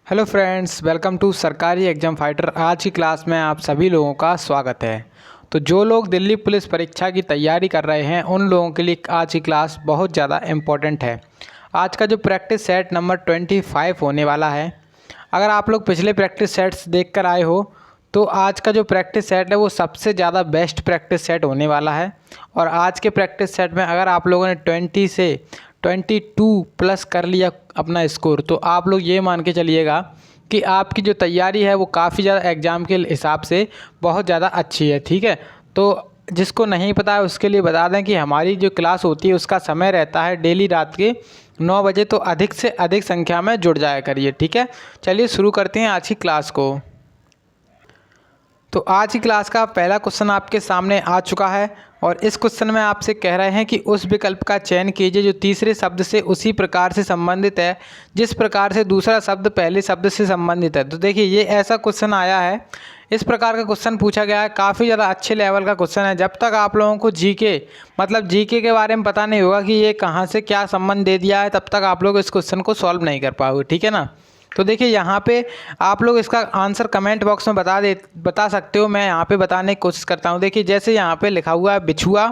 Hello friends, welcome to सरकारी exam fighter. आज की क्लास में आप सभी लोगों का स्वागत है। तो जो लोग दिल्ली पुलिस परीक्षा की तैयारी कर रहे हैं उन लोगों के लिए आज की क्लास बहुत ज़्यादा इम्पोर्टेंट है। आज का जो प्रैक्टिस सेट नंबर 25 होने वाला है। अगर आप लोग पिछले प्रैक्टिस सेट्स देख कर आए हो तो आज का जो प्रैक्टिस सेट है वो सबसे ज़्यादा बेस्ट प्रैक्टिस सेट होने वाला है। और आज के प्रैक्टिस सेट में अगर आप लोगों ने 20 से 22 प्लस कर लिया अपना स्कोर, तो आप लोग ये मान के चलिएगा कि आपकी जो तैयारी है वो काफ़ी ज़्यादा एग्ज़ाम के हिसाब से बहुत ज़्यादा अच्छी है। ठीक है, तो जिसको नहीं पता है उसके लिए बता दें कि हमारी जो क्लास होती है उसका समय रहता है डेली रात के 9 बजे, तो अधिक से अधिक संख्या में जुड़ जाया करिए। ठीक है, चलिए शुरू करते हैं आज की क्लास को। तो आज की क्लास का पहला क्वेश्चन आपके सामने आ चुका है और इस क्वेश्चन में आपसे कह रहे हैं कि उस विकल्प का चयन कीजिए जो तीसरे शब्द से उसी प्रकार से संबंधित है जिस प्रकार से दूसरा शब्द पहले शब्द से संबंधित है। तो देखिए ये ऐसा क्वेश्चन आया है, इस प्रकार का क्वेश्चन पूछा गया है। काफ़ी ज़्यादा अच्छे लेवल का क्वेश्चन है। जब तक आप लोगों को जीके मतलब जीके के बारे में पता नहीं होगा कि ये कहाँ से क्या संबंध दे दिया है, तब तक आप लोग इस क्वेश्चन को सॉल्व नहीं कर पाओगे। ठीक है ना। तो देखिए यहाँ पे आप लोग इसका आंसर कमेंट बॉक्स में बता सकते हो। मैं यहाँ पे बताने की कोशिश करता हूँ। देखिए जैसे यहाँ पे लिखा हुआ है बिछुआ,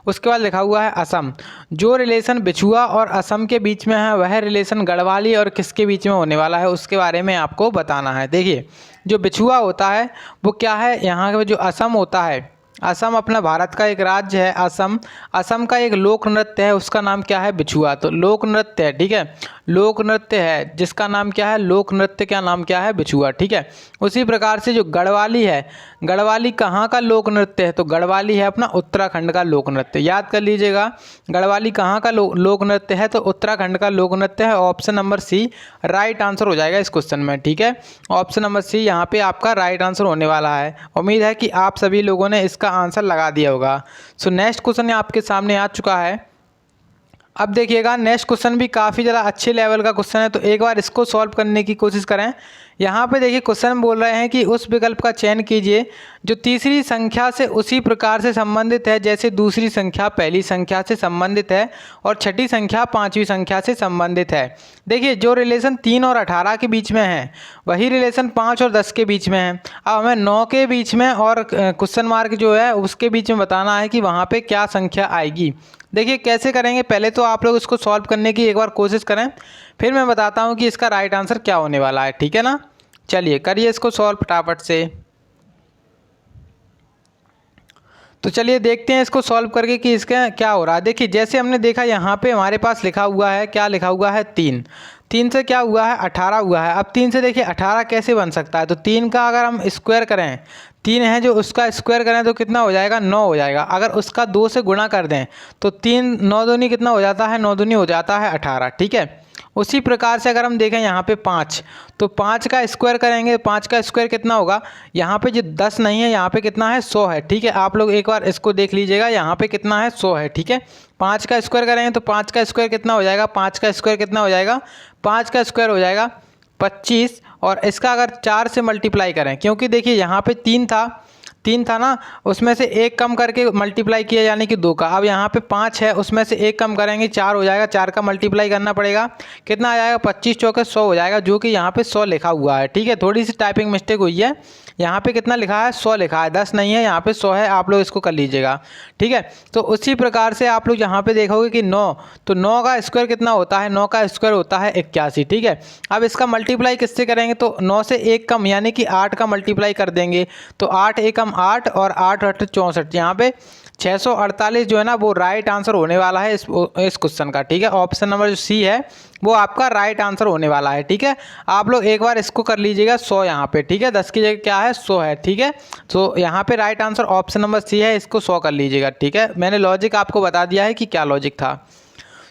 उसके बाद लिखा हुआ है असम। जो रिलेशन बिछुआ और असम के बीच में है वह रिलेशन गढ़वाली और किसके बीच में होने वाला है उसके बारे में आपको बताना है। देखिए जो बिछुआ होता है वो क्या है, यहाँ पे जो असम होता है, असम अपना भारत का एक राज्य है। असम असम का एक लोक नृत्य है, उसका नाम क्या है, बिछुआ। तो लोक नृत्य है, ठीक है, लोक नृत्य है जिसका नाम क्या है, लोक नृत्य का नाम क्या है, बिछुआ। ठीक है, उसी प्रकार से जो गढ़वाली है, गढ़वाली कहाँ का लोक नृत्य है, तो गढ़वाली है अपना उत्तराखंड का लोक नृत्य। याद कर लीजिएगा गढ़वाली कहाँ का लोक नृत्य है, तो उत्तराखंड का लोक नृत्य है। Option number C right answer हो जाएगा इस क्वेश्चन में। ठीक है, ऑप्शन नंबर सी यहाँ पे आपका राइट आंसर होने वाला है। उम्मीद है कि आप सभी लोगों ने इसका आंसर लगा दिया होगा। सो नेक्स्ट क्वेश्चन आपके सामने आ चुका है। अब देखिएगा नेक्स्ट क्वेश्चन भी काफ़ी ज़्यादा अच्छे लेवल का क्वेश्चन है, तो एक बार इसको सॉल्व करने की कोशिश करें। यहाँ पे देखिए क्वेश्चन बोल रहे हैं कि उस विकल्प का चयन कीजिए जो तीसरी संख्या से उसी प्रकार से संबंधित है जैसे दूसरी संख्या पहली संख्या से संबंधित है और छठी संख्या पांचवी संख्या से संबंधित है। देखिए जो रिलेशन 3 और 18 के बीच में है वही रिलेशन 5 और 10 के बीच में है। अब हमें 9 के बीच में और क्वेश्चन मार्क जो है उसके बीच में बताना है कि वहाँ पे क्या संख्या आएगी। देखिए कैसे करेंगे, पहले तो आप लोग इसको सॉल्व करने की एक बार कोशिश करें, फिर मैं बताता हूँ कि इसका राइट आंसर क्या होने वाला है। ठीक है ना, चलिए करिए इसको सॉल्व फटाफट से। तो चलिए देखते हैं इसको सॉल्व करके कि इसका क्या हो रहा है। देखिए जैसे हमने देखा यहाँ पे हमारे पास लिखा हुआ है, क्या लिखा हुआ है, 3। 3 से क्या हुआ है, 18 हुआ है। अब 3 से देखिए 18 कैसे बन सकता है, तो 3 का अगर हम स्क्वायर करें, 3 है जो उसका स्क्वायर करें तो कितना हो जाएगा, 9 हो जाएगा। अगर उसका 2 से गुणा कर दें तो 3 9 दूनी कितना हो जाता है, 9 दूनी हो जाता है 18। ठीक है, उसी प्रकार से अगर हम देखें यहाँ पे 5, तो 5 का स्क्वायर करेंगे, 5 का स्क्वायर कितना होगा, यहाँ पे जो 10 नहीं है यहाँ पे कितना है, 100 है। ठीक है, आप लोग एक बार इसको देख लीजिएगा, यहाँ पे कितना है, 100 है। ठीक है, 5 का स्क्वायर करेंगे तो 5 का स्क्वायर कितना हो जाएगा, 5 का स्क्वायर कितना हो जाएगा, 5 का स्क्वायर हो जाएगा 25। और इसका अगर 4 से मल्टीप्लाई करें, क्योंकि देखिए यहाँ पे 3 था ना, उसमें से एक कम करके मल्टीप्लाई किया यानी कि 2 का। अब यहाँ पे 5 है, उसमें से एक कम करेंगे 4 हो जाएगा, 4 का मल्टीप्लाई करना पड़ेगा, कितना आ जाएगा, 25 चौके 100 हो जाएगा, जो कि यहाँ पे 100 लिखा हुआ है। ठीक है, थोड़ी सी टाइपिंग मिस्टेक हुई है, यहाँ पे कितना लिखा है, 100 लिखा है, 10 नहीं है, यहाँ पे 100 है। आप लोग इसको कर लीजिएगा। ठीक है, तो उसी प्रकार से आप लोग यहाँ पे देखोगे कि 9, तो 9 का स्क्वायर कितना होता है, 9 का स्क्वायर होता है 81। ठीक है, अब इसका मल्टीप्लाई किससे करेंगे, तो 9 से एक कम यानी कि 8 का मल्टीप्लाई कर देंगे, तो 8 एकम 8 और 8 8 64, यहाँ पे 648 जो है ना वो राइट आंसर होने वाला है इस क्वेश्चन का। ठीक है, ऑप्शन नंबर जो सी है वो आपका राइट आंसर होने वाला है। ठीक है, आप लोग एक बार इसको कर लीजिएगा 100 यहाँ पे। ठीक है, 10 की जगह क्या है, 100 है। ठीक है, तो यहाँ पे right answer option number C है, इसको 100 कर लीजिएगा। ठीक है, मैंने लॉजिक आपको बता दिया है कि क्या लॉजिक था।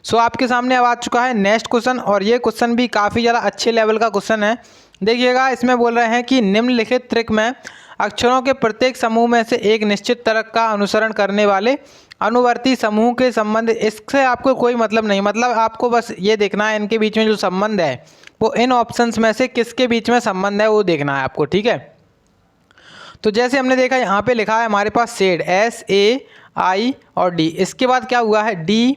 सो आपके सामने अब आ चुका है नेक्स्ट क्वेश्चन, और ये क्वेश्चन भी काफ़ी ज़्यादा अच्छे लेवल का क्वेश्चन है। देखिएगा इसमें बोल रहे हैं कि निम्नलिखित त्रिक में अक्षरों के प्रत्येक समूह में से एक निश्चित तर्क का अनुसरण करने वाले अनुवर्ती समूह के संबंध, इससे आपको कोई मतलब नहीं, मतलब आपको बस ये देखना है इनके बीच में जो संबंध है वो इन ऑप्शंस में से किसके बीच में संबंध है वो देखना है आपको। ठीक है, तो जैसे हमने देखा यहाँ पे लिखा है हमारे पास शेड SAI और D, इसके बाद क्या हुआ है D,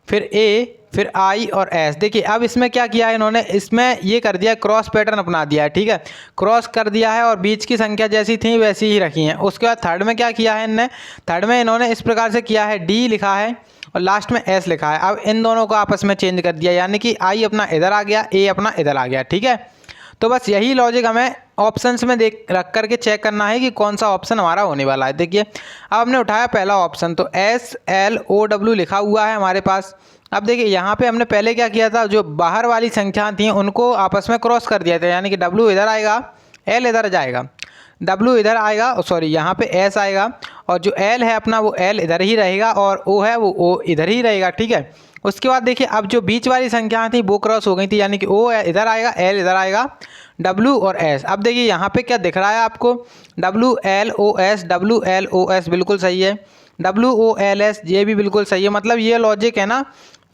फिर A, फिर आई और एस। देखिए अब इसमें क्या किया है इन्होंने, इसमें ये कर दिया क्रॉस पैटर्न अपना दिया है, ठीक है, क्रॉस कर दिया है और बीच की संख्या जैसी थी वैसी ही रखी है। उसके बाद थर्ड में क्या किया है इनने, थर्ड में इन्होंने इस प्रकार से किया है, डी लिखा है और लास्ट में एस लिखा है। अब इन दोनों को आपस में चेंज कर दिया, यानी कि आई अपना इधर आ गया, ए अपना इधर आ गया, ठीक है। तो बस यही लॉजिक हमें ऑप्शंस में देख रख करके चेक करना है कि कौन सा ऑप्शन हमारा होने वाला है। देखिए अब हमने उठाया पहला ऑप्शन, तो SLOW लिखा हुआ है हमारे पास। अब देखिए यहाँ पे हमने पहले क्या किया था, जो बाहर वाली संख्या थी उनको आपस में क्रॉस कर दिया था, यानी कि W इधर आएगा, L इधर जाएगा, W इधर आएगा, सॉरी यहाँ पे S आएगा, और जो L है अपना वो L इधर ही रहेगा और O है वो O इधर ही रहेगा, ठीक है। उसके बाद देखिए अब जो बीच वाली संख्या थी वो क्रॉस हो गई थी, यानी कि O इधर आएगा, L इधर आएगा, W और S। अब देखिए यहाँ पे क्या दिख रहा है आपको, WLOS, WLOS बिल्कुल सही है, WOLS ये भी बिल्कुल सही है। मतलब ये लॉजिक है ना,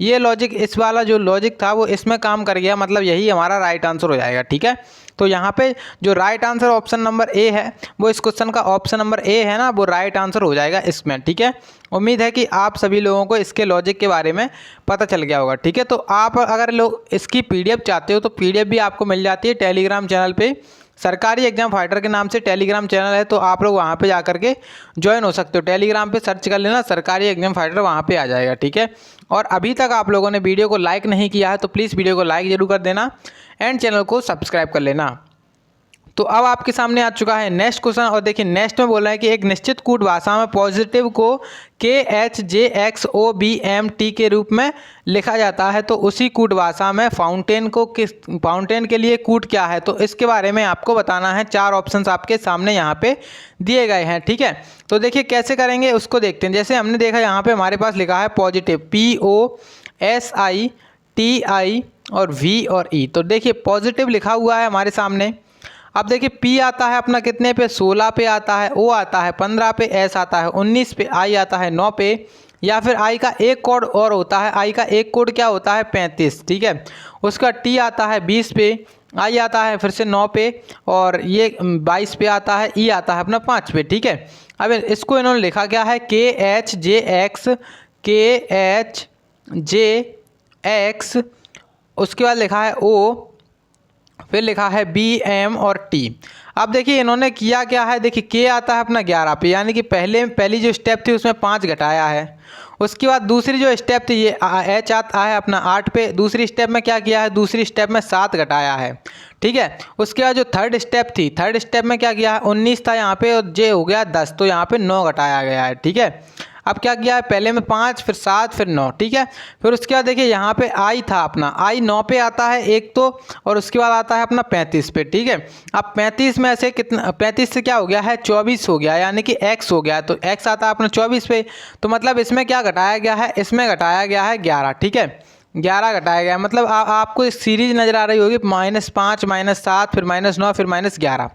ये लॉजिक, इस वाला जो लॉजिक था वो इसमें काम कर गया, मतलब यही हमारा राइट आंसर हो जाएगा, ठीक है। तो यहाँ पे जो right answer option number A है, वो इस क्वेश्चन का ऑप्शन नंबर ए है ना, वो राइट आंसर हो जाएगा इसमें, ठीक है। उम्मीद है कि आप सभी लोगों को इसके लॉजिक के बारे में पता चल गया होगा, ठीक है। तो आप अगर लोग इसकी PDF चाहते हो तो PDF भी आपको मिल जाती है टेलीग्राम चैनल पे, सरकारी एग्जाम फाइटर के नाम से टेलीग्राम चैनल है, तो आप लोग वहाँ पे जा करके ज्वाइन हो सकते हो। टेलीग्राम पे सर्च कर लेना सरकारी एग्जाम फाइटर, वहाँ पे आ जाएगा, ठीक है। और अभी तक आप लोगों ने वीडियो को लाइक नहीं किया है तो प्लीज़ वीडियो को लाइक जरूर कर देना एंड चैनल को सब्सक्राइब कर लेना। तो अब आपके सामने आ चुका है नेक्स्ट क्वेश्चन, और देखिए नेक्स्ट में बोल रहा है कि एक निश्चित कूट भाषा में पॉजिटिव को KHJXOBMT के रूप में लिखा जाता है, तो उसी कूट भाषा में फाउंटेन के लिए कूट क्या है, तो इसके बारे में आपको बताना है। 4 ऑप्शंस आपके सामने यहाँ पे दिए गए हैं, ठीक है। तो देखिए कैसे करेंगे उसको देखते हैं। जैसे हमने देखा यहाँ पे हमारे पास लिखा है पॉजिटिव, POSITI और V और E। तो देखिए पॉजिटिव लिखा हुआ है हमारे सामने। अब देखिए P आता है अपना कितने पे, 16 पे आता है, O आता है 15 पे, S आता है 19 पे, I आता है 9 पे, या फिर I का एक कोड और होता है, I का एक कोड क्या होता है 35, ठीक है। उसका T आता है 20 पे, I आता है फिर से 9 पे, और ये 22 पे आता है, E आता है अपना 5 पे, ठीक है। अब इसको इन्होंने लिखा क्या है, KHJX, उसके बाद लिखा है O, फिर लिखा है BM और T। अब देखिए इन्होंने किया क्या है, देखिए K आता है अपना 11 पे, यानी कि पहली जो स्टेप थी उसमें 5 घटाया है। उसके बाद दूसरी जो स्टेप थी ये H आता है अपना 8 पे, दूसरी स्टेप में क्या किया है, दूसरी स्टेप में 7 घटाया है, ठीक है। उसके बाद जो थर्ड स्टेप थी, थर्ड स्टेप में क्या किया है, 19 था यहाँ पे और J हो गया 10, तो यहाँ पे 9 घटाया गया है, ठीक है। अब क्या किया है, पहले में 5 फिर 7 फिर 9, ठीक है। फिर उसके बाद देखिए यहाँ पे I था अपना, I 9 पे आता है एक तो, और उसके बाद आता है अपना 35 पे, ठीक है। अब 35 में से कितना, 35 से क्या हो गया है 24 हो गया, यानी कि X हो गया, तो X आता है अपना 24 पे। तो मतलब इसमें क्या घटाया गया है, इसमें घटाया गया है 11, ठीक है, 11 घटाया गया है। मतलब आपको एक सीरीज नज़र आ रही होगी, -5 -7 फिर -9 फिर -11।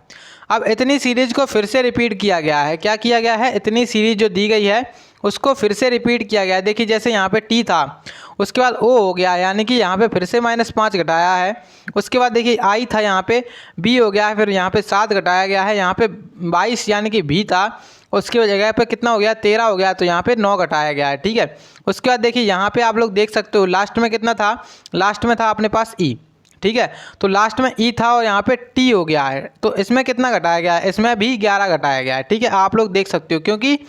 अब इतनी सीरीज को फिर से रिपीट किया गया है, क्या किया गया है, इतनी सीरीज जो दी गई है उसको फिर से रिपीट किया गया है। देखिए जैसे यहाँ पे T था, उसके बाद O हो गया, यानी कि यहाँ पे फिर से -5 घटाया है। उसके बाद देखिए I था, यहाँ पे B हो गया है, फिर यहाँ पे 7 घटाया गया है, यहाँ पे 22 यानी कि V था, उसकी जगह पे कितना हो गया 13 हो गया, तो यहाँ पे 9 घटाया गया है, ठीक है। उसके बाद देखिए यहाँ पे आप लोग देख सकते हो लास्ट में कितना था, लास्ट में था अपने पास E, ठीक है। तो लास्ट में E था और यहाँ पे T हो गया है, तो इसमें कितना घटाया गया है, इसमें भी 11 घटाया गया है, ठीक है। आप लोग देख सकते हो, क्योंकि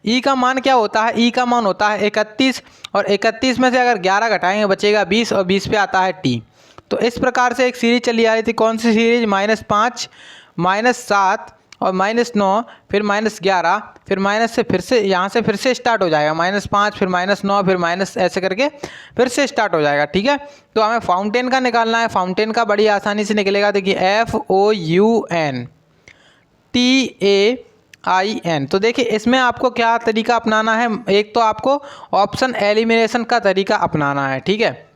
E का मान क्या होता है, E का मान होता है 31, और 31 में से अगर 11 घटाएंगे बचेगा 20, और 20 पे आता है T। तो इस प्रकार से एक सीरीज चली आ रही थी, कौन सी सीरीज, -5 -7 और -9 फिर -11, फिर माइनस से फिर से यहाँ से फिर से स्टार्ट हो जाएगा, -5 फिर -9 फिर माइनस, ऐसे करके फिर से स्टार्ट हो जाएगा, ठीक है। तो हमें फाउंटेन का निकालना है, फाउंटेन का बड़ी आसानी से निकलेगा। देखिए FOUNTAIN। तो देखिए इसमें आपको क्या तरीका अपनाना है, एक तो आपको ऑप्शन एलिमिनेशन का तरीका अपनाना है, ठीक है।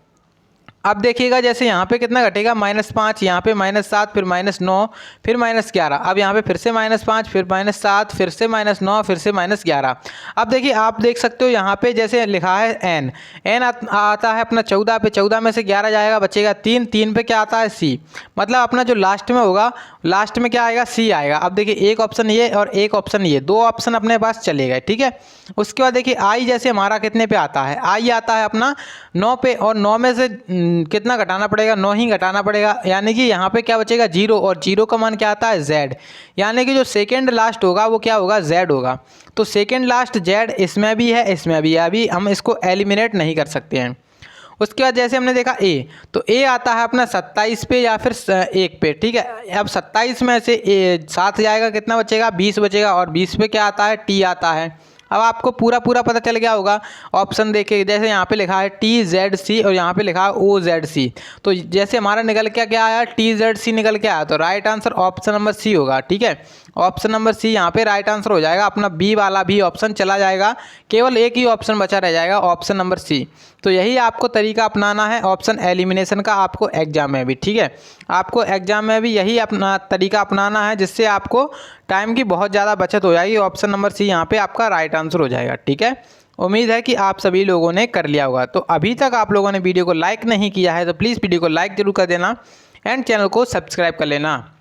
अब देखिएगा जैसे यहाँ पे कितना घटेगा -5, यहाँ पे -7, फिर -9, फिर -11। अब यहाँ पे फिर से -5, फिर -7, फिर से -9, फिर से -11। अब देखिए आप देख सकते हो यहाँ पे जैसे लिखा है n आता है अपना 14 पे, 14 में से 11 जाएगा, बचेगा 3, 3 पे क्या आता है c, मतलब अपना जो लास्ट में होगा, लास्ट में क्या आएगा c आएगा। अब देखिए एक ऑप्शन ये और एक ऑप्शन ये, दो ऑप्शन अपने पास चले गए, ठीक है। उसके बाद देखिए i जैसे हमारा कितने पे आता है, i आता है अपना 9 पे, और 9 में से कितना घटाना पड़ेगा, 9 ही घटाना पड़ेगा, यानी कि यहाँ पे क्या बचेगा 0, और 0 का मान क्या आता है z, यानी कि जो सेकेंड लास्ट होगा वो क्या होगा z होगा। तो सेकेंड लास्ट z इसमें भी है, इसमें भी है, अभी हम इसको एलिमिनेट नहीं कर सकते हैं। उसके बाद जैसे हमने देखा a, तो a आता है अपना 27 पे या फिर 1 पे, ठीक है। अब 27 में से 7 जाएगा, कितना बचेगा 20 बचेगा, और 20 पे क्या आता है t आता है। अब आपको पूरा पता चल गया होगा। ऑप्शन देखिए जैसे यहाँ पे लिखा है TZC और यहाँ पे लिखा है OZC, तो जैसे हमारा निकल के क्या आया TZC निकल के आया, तो right answer option number C होगा, ठीक है। ऑप्शन नंबर सी यहाँ पे राइट आंसर हो जाएगा, अपना बी वाला भी ऑप्शन चला जाएगा, केवल एक ही ऑप्शन बचा रह जाएगा, ऑप्शन नंबर सी। तो यही आपको तरीका अपनाना है ऑप्शन एलिमिनेशन का, आपको एग्जाम में भी, ठीक है। आपको एग्जाम में भी यही अपना तरीका अपनाना है, जिससे आपको टाइम की बहुत ज़्यादा बचत हो जाएगी। ऑप्शन नंबर सी यहाँ पे आपका राइट आंसर हो जाएगा, ठीक है। उम्मीद है कि आप सभी लोगों ने कर लिया होगा। तो अभी तक आप लोगों ने वीडियो को लाइक नहीं किया है तो प्लीज़ वीडियो को लाइक जरूर कर देना एंड चैनल को सब्सक्राइब कर लेना।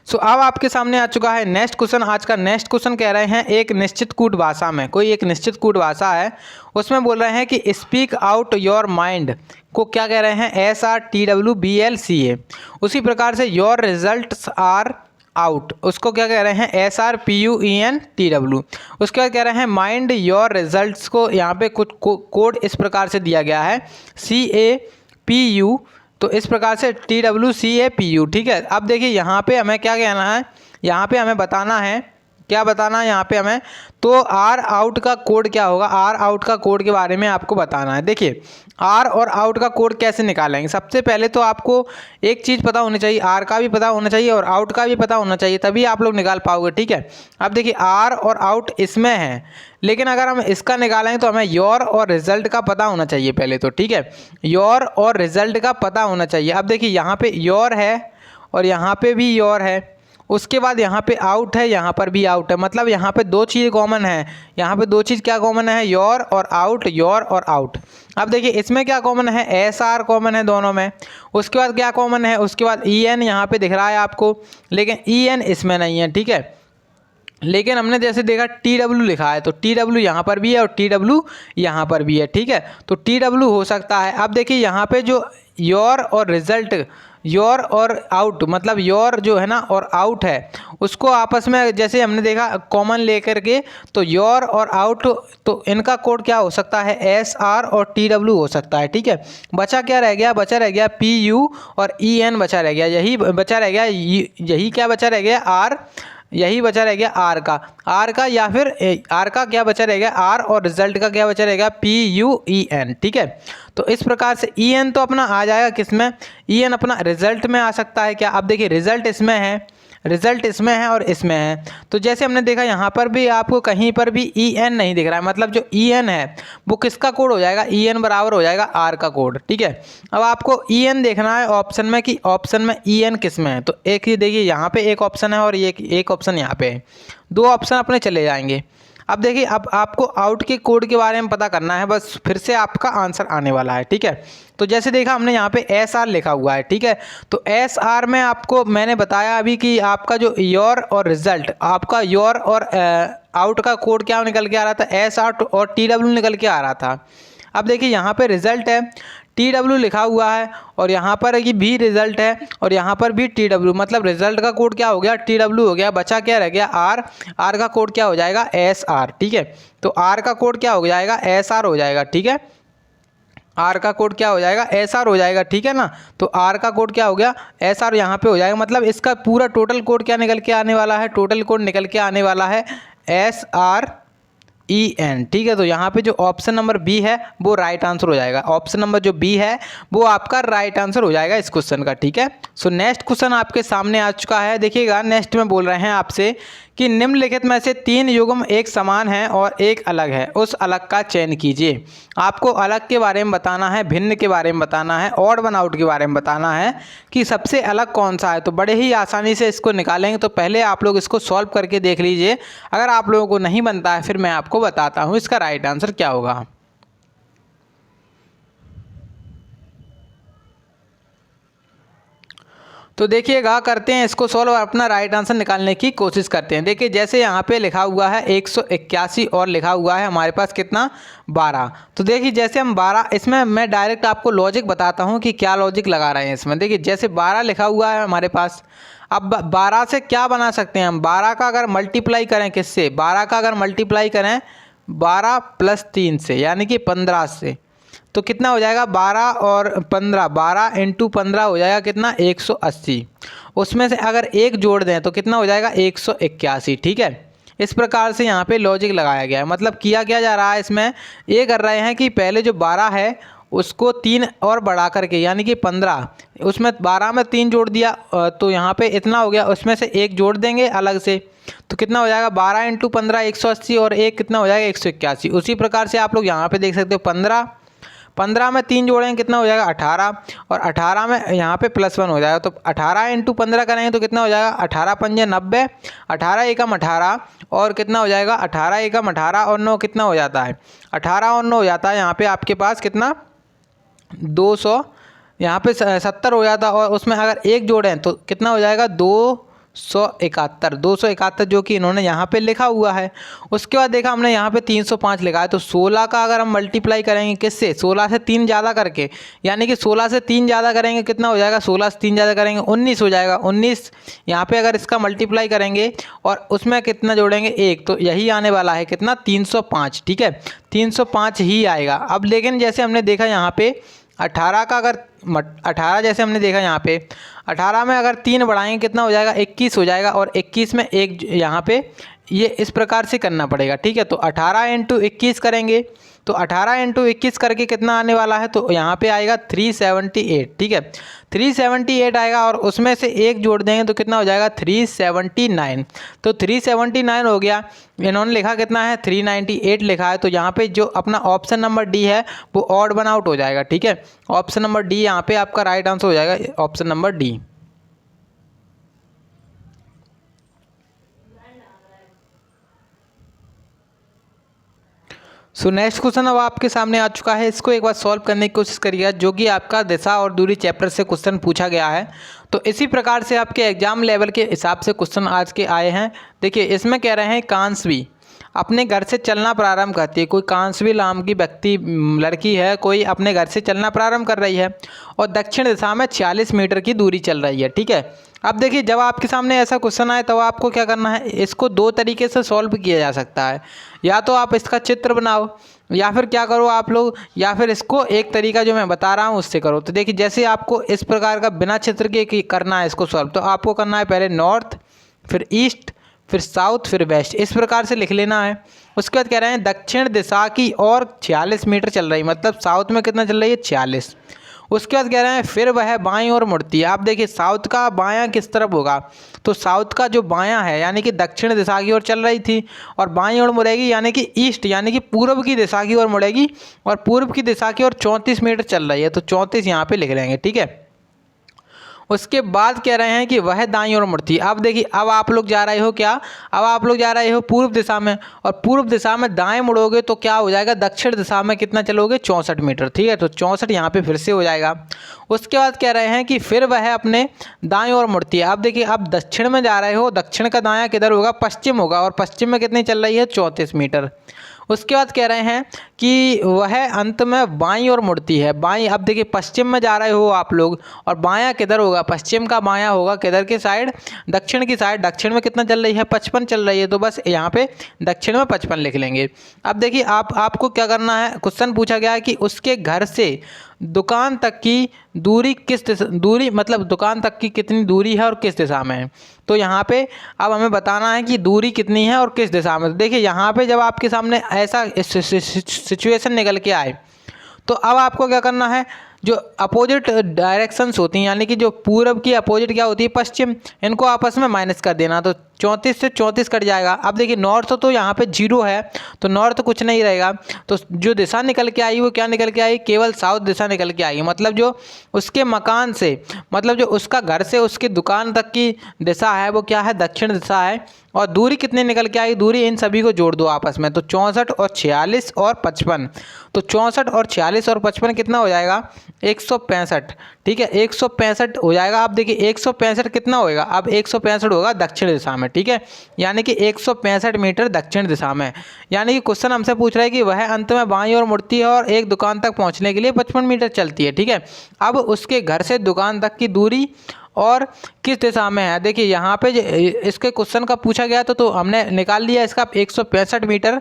सो अब आपके सामने आ चुका है नेक्स्ट क्वेश्चन। आज का नेक्स्ट क्वेश्चन कह रहे हैं एक निश्चित कूट भाषा में, कोई एक निश्चित कूट भाषा है, उसमें बोल रहे हैं कि स्पीक आउट योर माइंड को क्या कह रहे हैं SRTWBLCA। उसी प्रकार से योर रिजल्ट्स आर आउट, उसको क्या कह रहे हैं SRPUENTW। उसके बाद कह रहे हैं माइंड योर रिजल्ट्स को यहाँ पे कुछ कोड इस प्रकार से दिया गया है CAPU, तो इस प्रकार से TWCAPU, ठीक है। अब देखिए यहाँ पे हमें क्या कहना है, यहाँ पे हमें बताना है, क्या बताना है यहाँ पे हमें, तो आर आउट का कोड क्या होगा, आर आउट का कोड के बारे में आपको बताना है। देखिए आर और आउट का कोड कैसे निकालेंगे, सबसे पहले तो आपको एक चीज़ पता होनी चाहिए, आर का भी पता होना चाहिए और आउट का भी पता होना चाहिए, तभी आप लोग निकाल पाओगे, ठीक है। अब देखिए आर और आउट इसमें है, लेकिन अगर हम इसका निकालेंगे तो हमें योर और रिजल्ट का पता होना चाहिए पहले तो, ठीक है। योर और रिजल्ट का पता होना चाहिए। अब देखिए यहाँ पे योर है और यहाँ पे भी योर है, उसके बाद यहाँ पे आउट है, यहाँ पर भी आउट है, मतलब यहाँ पे दो चीज़ कॉमन है। यहाँ पे दो चीज़ क्या कॉमन है, योर और आउट, योर और आउट। अब देखिए इसमें क्या कॉमन है, SR कॉमन है दोनों में। उसके बाद क्या कॉमन है, उसके बाद EN यहाँ पे दिख रहा है आपको, लेकिन EN इसमें नहीं है, ठीक है। लेकिन हमने जैसे देखा TW लिखा है, तो TW यहाँ पर भी है और TW यहाँ पर भी है, ठीक है। तो TW हो सकता है। अब देखिए यहाँ पे जो योर और रिजल्ट, योर और आउट, मतलब योर जो है ना और आउट है, उसको आपस में जैसे हमने देखा कॉमन लेकर के, तो योर और आउट, तो इनका कोड क्या हो सकता है SR और TW हो सकता है, ठीक है। बचा क्या रह गया, बचा रह गया PU और EN बचा रह गया, यही बचा रह गया, यही क्या बचा रह गया R, यही बचा रह गया आर का या फिर आर का क्या बचा रह गया आर, और रिजल्ट का क्या बचा रहेगा PUEN, ठीक है। तो इस प्रकार से EN तो अपना आ जाएगा किस में, EN अपना रिजल्ट में आ सकता है क्या। अब देखिए रिजल्ट इसमें है, रिजल्ट इसमें है और इसमें है, तो जैसे हमने देखा यहाँ पर भी आपको कहीं पर भी EN नहीं दिख रहा है, मतलब जो EN है वो किसका कोड हो जाएगा, EN बराबर हो जाएगा R का कोड, ठीक है। अब आपको EN देखना है ऑप्शन में कि ऑप्शन में EN किस में है, तो एक ही देखिए यहाँ पे एक ऑप्शन है और एक ऑप्शन यहाँ पे है, दो ऑप्शन अपने चले जाएंगे। अब देखिए अब आपको आउट के कोड के बारे में पता करना है, बस फिर से आपका आंसर आने वाला है, ठीक है। तो जैसे देखा हमने यहाँ पे SR लिखा हुआ है, ठीक है। तो SR में आपको मैंने बताया अभी कि आपका जो योर और रिजल्ट, आपका योर और आउट का कोड क्या निकल के आ रहा था, SR और TW निकल के आ रहा था। अब देखिए यहाँ पे रिजल्ट है, TW लिखा हुआ है, और यहाँ पर ये भी रिजल्ट है और यहाँ पर भी TW, मतलब रिजल्ट का कोड क्या हो गया TW हो गया, बचा क्या रह गया R का कोड क्या हो जाएगा SR, ठीक है। तो R का कोड क्या हो जाएगा SR हो जाएगा, ठीक है। R का कोड क्या हो जाएगा SR हो जाएगा, ठीक है ना। तो R का कोड क्या हो गया SR यहाँ पे हो जाएगा, मतलब इसका पूरा टोटल कोड क्या निकल के आने वाला है, टोटल कोड निकल के आने वाला है SREN, ठीक है। तो यहाँ पे जो ऑप्शन नंबर बी है वो राइट आंसर हो जाएगा, ऑप्शन नंबर जो बी है वो आपका राइट आंसर हो जाएगा इस क्वेश्चन का, ठीक है। सो नेक्स्ट क्वेश्चन आपके सामने आ चुका है, देखिएगा नेक्स्ट में बोल रहे हैं आपसे कि निम्नलिखित में से 3 युग्म एक समान है और एक अलग है, उस अलग का चयन कीजिए। आपको अलग के बारे में बताना है, भिन्न के बारे में बताना है, ऑड वन आउट के बारे में बताना है कि सबसे अलग कौन सा है। तो बड़े ही आसानी से इसको निकालेंगे। तो पहले आप लोग इसको सॉल्व करके देख लीजिए। अगर आप लोगों को नहीं बनता है फिर मैं आपको बताता हूँ इसका राइट आंसर क्या होगा। तो देखिएगा, करते हैं इसको सॉल्व और अपना राइट आंसर निकालने की कोशिश करते हैं। देखिए जैसे यहाँ पे लिखा हुआ है 181 और लिखा हुआ है हमारे पास कितना 12। तो देखिए जैसे हम 12, इसमें मैं डायरेक्ट आपको लॉजिक बताता हूँ कि क्या लॉजिक लगा रहे हैं इसमें। देखिए जैसे 12 लिखा हुआ है हमारे पास, अब 12 से क्या बना सकते हैं हम, 12 का अगर मल्टीप्लाई करें किससे, 12 का अगर मल्टीप्लाई करें 12 + 3 से यानी कि 15 से, तो कितना हो जाएगा 12 और 15, 12 × 15 हो जाएगा कितना 180। उसमें से अगर एक जोड़ दें तो कितना हो जाएगा 181। ठीक है, इस प्रकार से यहाँ पे लॉजिक लगाया गया है। मतलब किया क्या जा रहा है इसमें, ये कर रहे हैं कि पहले जो 12 है उसको 3 और बढ़ा करके यानी कि 15, उसमें 12 में 3 जोड़ दिया तो यहाँ पे इतना हो गया, उसमें से एक जोड़ देंगे अलग से तो कितना हो जाएगा 12 × 15 180 और एक कितना हो जाएगा 181। उसी प्रकार से आप लोग यहाँ पे देख सकते हो 15 में 3 जोड़ेंगे कितना हो जाएगा 18 और 18 में यहाँ पे +1 हो जाएगा। तो 18 × 15 करेंगे तो कितना हो जाएगा 18 × 5 = 90, 18 एकम 18 और कितना हो जाएगा 18 एकम 18 और 9 कितना हो जाता है 18 और 9 हो जाता है यहाँ पे आपके पास कितना 200, यहाँ पे 70 हो जाता। और उसमें अगर एक जोड़ें तो कितना हो जाएगा 271 जो कि इन्होंने यहाँ पे लिखा हुआ है। उसके बाद देखा हमने यहाँ पे 305 लिखा है। तो 16 का अगर हम मल्टीप्लाई करेंगे किससे, 16 से 3 ज़्यादा करके, यानी कि 16 से 3 ज़्यादा करेंगे कितना हो जाएगा, 16 से 3 ज़्यादा करेंगे 19 हो जाएगा। 19 यहाँ पे अगर इसका मल्टीप्लाई करेंगे और उसमें कितना जोड़ेंगे 1, तो यही आने वाला है कितना 305। ठीक है, 305 ही आएगा। अब लेकिन जैसे हमने देखा यहाँ पे 18 का अगर 18 जैसे हमने देखा यहाँ पे 18 में अगर 3 बढ़ाएंगे कितना हो जाएगा 21 हो जाएगा और 21 में एक यहाँ पे ये इस प्रकार से करना पड़ेगा। ठीक है, तो 18 × 21 करेंगे तो 18 × 21 करके कितना आने वाला है, तो यहाँ पे आएगा 378। ठीक है, 378 आएगा और उसमें से एक जोड़ देंगे तो कितना हो जाएगा 379। तो 379 हो गया। इन्होंने लिखा कितना है 398 लिखा है। तो यहाँ पे जो अपना ऑप्शन नंबर डी है वो ऑड वन आउट हो जाएगा। ठीक है, ऑप्शन नंबर डी यहाँ पे आपका राइट आंसर हो जाएगा, option number D. So next question अब आपके सामने आ चुका है। इसको एक बार सॉल्व करने की कोशिश करिएगा, जो कि आपका दिशा और दूरी चैप्टर से क्वेश्चन पूछा गया है। तो इसी प्रकार से आपके एग्जाम लेवल के हिसाब से क्वेश्चन आज के आए हैं। देखिए इसमें कह रहे हैं कांसवी अपने घर से चलना प्रारंभ करती है। कोई कांसवी नाम की व्यक्ति लड़की है, कोई अपने घर से चलना प्रारंभ कर रही है और दक्षिण दिशा में 46 मीटर की दूरी चल रही है। ठीक है, अब देखिए जब आपके सामने ऐसा क्वेश्चन आए तो आपको क्या करना है, इसको 2 तरीके से सॉल्व किया जा सकता है। या तो आप इसका चित्र बनाओ या फिर क्या करो आप लोग, या फिर इसको एक तरीका जो मैं बता रहा हूँ उससे करो। तो देखिए जैसे आपको इस प्रकार का बिना चित्र के करना है इसको सॉल्व, तो आपको करना है पहले नॉर्थ, फिर ईस्ट, फिर साउथ, फिर वेस्ट, इस प्रकार से लिख लेना है। उसके बाद कह रहे हैं दक्षिण दिशा की ओर 46 मीटर चल रही, मतलब साउथ में कितना चल रही है 46। उसके बाद कह रहे हैं फिर वह बाईं ओर मुड़ती है। आप देखिए साउथ का बायां किस तरफ होगा, तो साउथ का जो बायां है यानी कि दक्षिण दिशा की ओर चल रही थी और बाईं ओर मुड़ेगी यानी कि ईस्ट यानी कि पूर्व की दिशा की ओर मुड़ेगी और पूर्व की दिशा की ओर 34 मीटर चल रही है। तो 34 यहाँ पे लिख लेंगे। ठीक है, उसके बाद कह रहे हैं कि वह दाईं ओर मुड़ती है। अब देखिए अब आप लोग जा रहे हो क्या, अब आप लोग जा रहे हो पूर्व दिशा में और पूर्व दिशा में दाएं मुड़ोगे तो क्या हो जाएगा, दक्षिण दिशा में कितना चलोगे 64 मीटर। ठीक है, तो 64 यहाँ पे फिर से हो जाएगा। उसके बाद कह रहे हैं कि फिर वह अपने दाएं ओर मुड़ती है। अब देखिए अब दक्षिण में जा रहे हो, दक्षिण का दायां किधर होगा, पश्चिम होगा और पश्चिम में कितनी चल रही है 34 मीटर। उसके बाद कह रहे हैं कि वह अंत में बाईं ओर मुड़ती है। बाईं, अब देखिए पश्चिम में जा रहे हो आप लोग और बायां किधर होगा, पश्चिम का बायां होगा किधर की साइड, दक्षिण की साइड। दक्षिण में कितना चल रही है 55 चल रही है, तो बस यहाँ पे दक्षिण में 55 लिख लेंगे। अब देखिए आपको क्या करना है, क्वेश्चन पूछा गया है कि उसके घर से दुकान तक की दूरी किस दिशा, दूरी मतलब दुकान तक की कितनी दूरी है और किस दिशा में है। तो यहाँ पे अब हमें बताना है कि दूरी कितनी है और किस दिशा में। तो देखिए यहाँ पे जब आपके सामने ऐसा सिचुएशन निकल के आए तो अब आपको क्या करना है, जो अपोजिट डायरेक्शंस होती हैं, यानी कि जो पूरब की अपोजिट क्या होती है, पश्चिम, इनको आपस में माइनस कर देना। तो 34 से 34 कट जाएगा। अब देखिए नॉर्थ तो यहाँ पे 0 है, तो नॉर्थ कुछ नहीं रहेगा। तो जो दिशा निकल के आई वो क्या निकल के आई, केवल साउथ दिशा निकल के आई। मतलब जो उसके मकान से, मतलब जो उसका घर से उसकी दुकान तक की दिशा है वो क्या है, दक्षिण दिशा है। और दूरी कितनी निकल के आई, दूरी इन सभी को जोड़ दो आपस में, तो 64 और 46 और 55। तो 64 और 46 और 55 कितना हो जाएगा, 165। ठीक है, 165 हो जाएगा। अब देखिए 165 कितना होएगा, अब 165 होगा दक्षिण दिशा में। ठीक है, यानी कि 165 मीटर दक्षिण दिशा में। यानी कि क्वेश्चन हमसे पूछ रहा है कि वह अंत में बाईं ओर मुड़ती है और एक दुकान तक पहुंचने के लिए 55 मीटर चलती है। ठीक है, अब उसके घर से दुकान तक की दूरी और किस दिशा में है, देखिए यहाँ पे इसके क्वेश्चन का पूछा गया तो हमने निकाल लिया इसका 165 मीटर।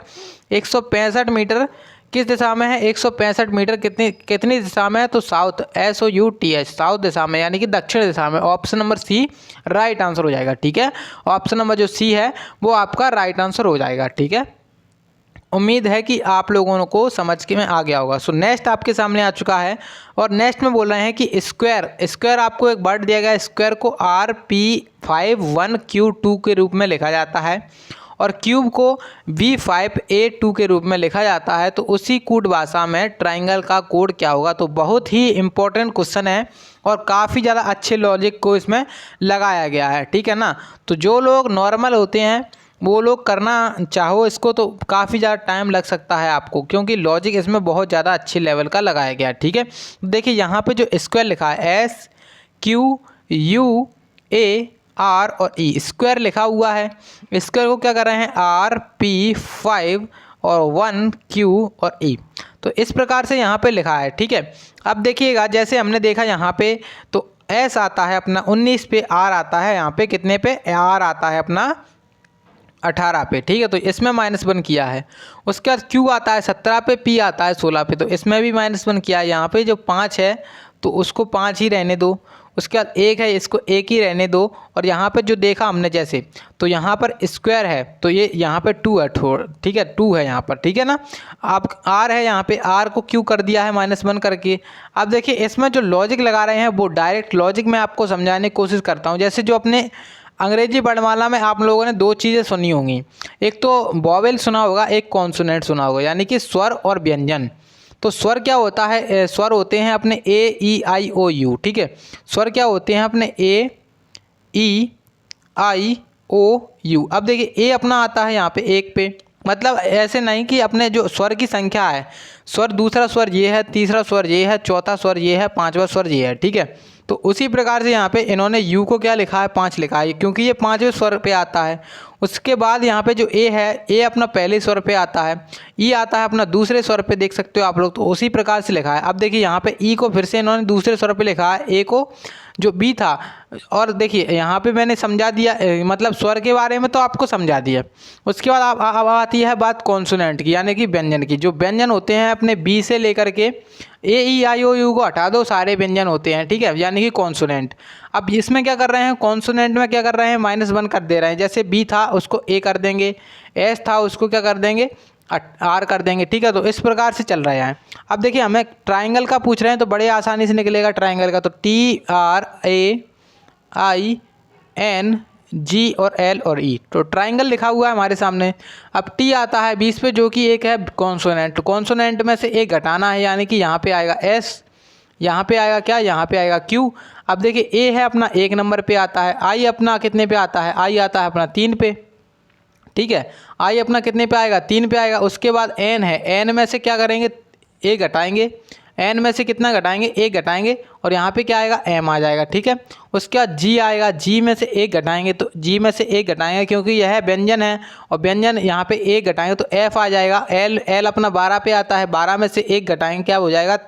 165 मीटर किस दिशा में है, 165 मीटर कितनी दिशा में है, तो साउथ, SOUTH, साउथ दिशा में, यानी कि दक्षिण दिशा में। Option number C right answer हो जाएगा। ठीक है, ऑप्शन नंबर जो सी है वो आपका राइट आंसर हो जाएगा। ठीक है, उम्मीद है कि आप लोगों को समझ के में आ गया होगा। सो नेक्स्ट आपके सामने आ चुका है, और नेक्स्ट में बोल रहे हैं कि स्क्वायर आपको एक वर्ड दिया गया है। स्क्वायर को RP51Q2 के रूप में लिखा जाता है, और क्यूब को V5A2 के रूप में लिखा जाता है। तो उसी कूट भाषा में ट्राइंगल का कोड क्या होगा। तो बहुत ही इंपॉर्टेंट क्वेश्चन है, और काफ़ी ज़्यादा अच्छे लॉजिक को इसमें लगाया गया है। ठीक है ना, तो जो लोग नॉर्मल होते हैं वो लोग करना चाहो इसको तो काफ़ी ज़्यादा टाइम लग सकता है आपको, क्योंकि लॉजिक इसमें बहुत ज़्यादा अच्छे लेवल का लगाया गया है। ठीक है, देखिए यहाँ पे जो स्क्वायर लिखा है SQUAR और E, स्क्वायर लिखा हुआ है। स्क्वायर को क्या कर रहे हैं, RP5 और 1Q और E। तो इस प्रकार से यहाँ पे लिखा है। ठीक है, अब देखिएगा जैसे हमने देखा यहाँ पे तो S आता है अपना 19 पे, R आता है यहाँ पे कितने पे, R आता है अपना 18 पे। ठीक है, तो इसमें -1 किया है। उसके बाद Q आता है 17 पे, P आता है 16 पे, तो इसमें भी -1 किया है। यहाँ पे जो 5 है तो उसको 5 ही रहने दो। उसके बाद 1 है, इसको 1 ही रहने दो। और यहाँ पे जो देखा हमने जैसे, तो यहाँ पर स्क्वायर है तो ये यहाँ पे 2 है, ठीक है 2 है यहाँ पर। ठीक है ना, आप R है यहाँ पे, R को Q कर दिया है -1 करके। अब देखिए इसमें जो लॉजिक लगा रहे हैं वो डायरेक्ट लॉजिक मैं आपको समझाने की कोशिश करता हूँ। जैसे जो अपने अंग्रेजी वर्णमाला में आप लोगों ने 2 चीज़ें सुनी होंगी, एक तो वॉवेल सुना होगा, एक कॉन्सोनेंट सुना होगा, यानी कि स्वर और व्यंजन। तो स्वर क्या होता है, स्वर होते हैं अपने AEIOU। ठीक है, स्वर क्या होते हैं अपने AEIOU। अब देखिए A अपना आता है यहाँ पे 1 पे, मतलब ऐसे नहीं कि अपने जो स्वर की संख्या है, स्वर दूसरा स्वर ये है, तीसरा स्वर ये है, चौथा स्वर ये है, पांचवा स्वर ये है। ठीक है, तो उसी प्रकार से यहाँ पे इन्होंने U को क्या लिखा है, 5 लिखा है, क्योंकि ये 5वें स्वर पे आता है। उसके बाद यहाँ पे जो A है, A अपना पहले स्वर पे आता है, E आता है अपना दूसरे स्वर पे, देख सकते हो आप लोग। तो उसी प्रकार से लिखा है। अब देखिए यहाँ पे E को फिर से इन्होंने दूसरे स्वर पे लिखा है, A को जो B था। और देखिए यहाँ पे मैंने समझा दिया, मतलब स्वर के बारे में तो आपको समझा दिया। उसके बाद अब आती है बात कॉन्सोनेंट की, यानी कि व्यंजन की। जो व्यंजन होते हैं अपने B से लेकर के AEIOU को हटा दो, सारे व्यंजन होते हैं। ठीक है, यानी कि कॉन्सोनेंट। अब इसमें क्या कर रहे हैं, कॉन्सोनेंट में क्या कर रहे हैं, -1 कर दे रहे हैं। जैसे B था उसको A कर देंगे, S था उसको क्या कर देंगे, R कर देंगे। ठीक है, तो इस प्रकार से चल रहा है। अब देखिए हमें ट्राइंगल का पूछ रहे हैं तो बड़े आसानी से निकलेगा ट्राइंगल का। तो TRAING और L और E, तो ट्राइंगल लिखा हुआ है हमारे सामने। अब T आता है 20 पे, जो कि एक है कॉन्सोनेंट। कॉन्सोनेंट में से एक घटाना है, यानी कि यहाँ पे आएगा S, यहाँ पे आएगा क्या, यहाँ पे आएगा Q। अब देखिए A है अपना 1 नंबर पे आता है, I अपना कितने पे आता है, I आता है अपना 3 पे। ठीक है, I अपना कितने पे आएगा, 3 पे आएगा। उसके बाद N है, N में से क्या करेंगे, A घटाएंगे, N में से कितना घटाएंगे, 1 घटाएंगे, और यहाँ पे क्या आएगा, M आ जाएगा। ठीक है, उसके बाद G आएगा, G में से 1 घटाएंगे, तो G में से 1 घटाएंगे क्योंकि यह व्यंजन है, और व्यंजन यहाँ पे 1 घटाएंगे तो F आ जाएगा। L अपना 12 पे आता है, 12 में से 1 घटाएंगे, क्या हो जाएगा,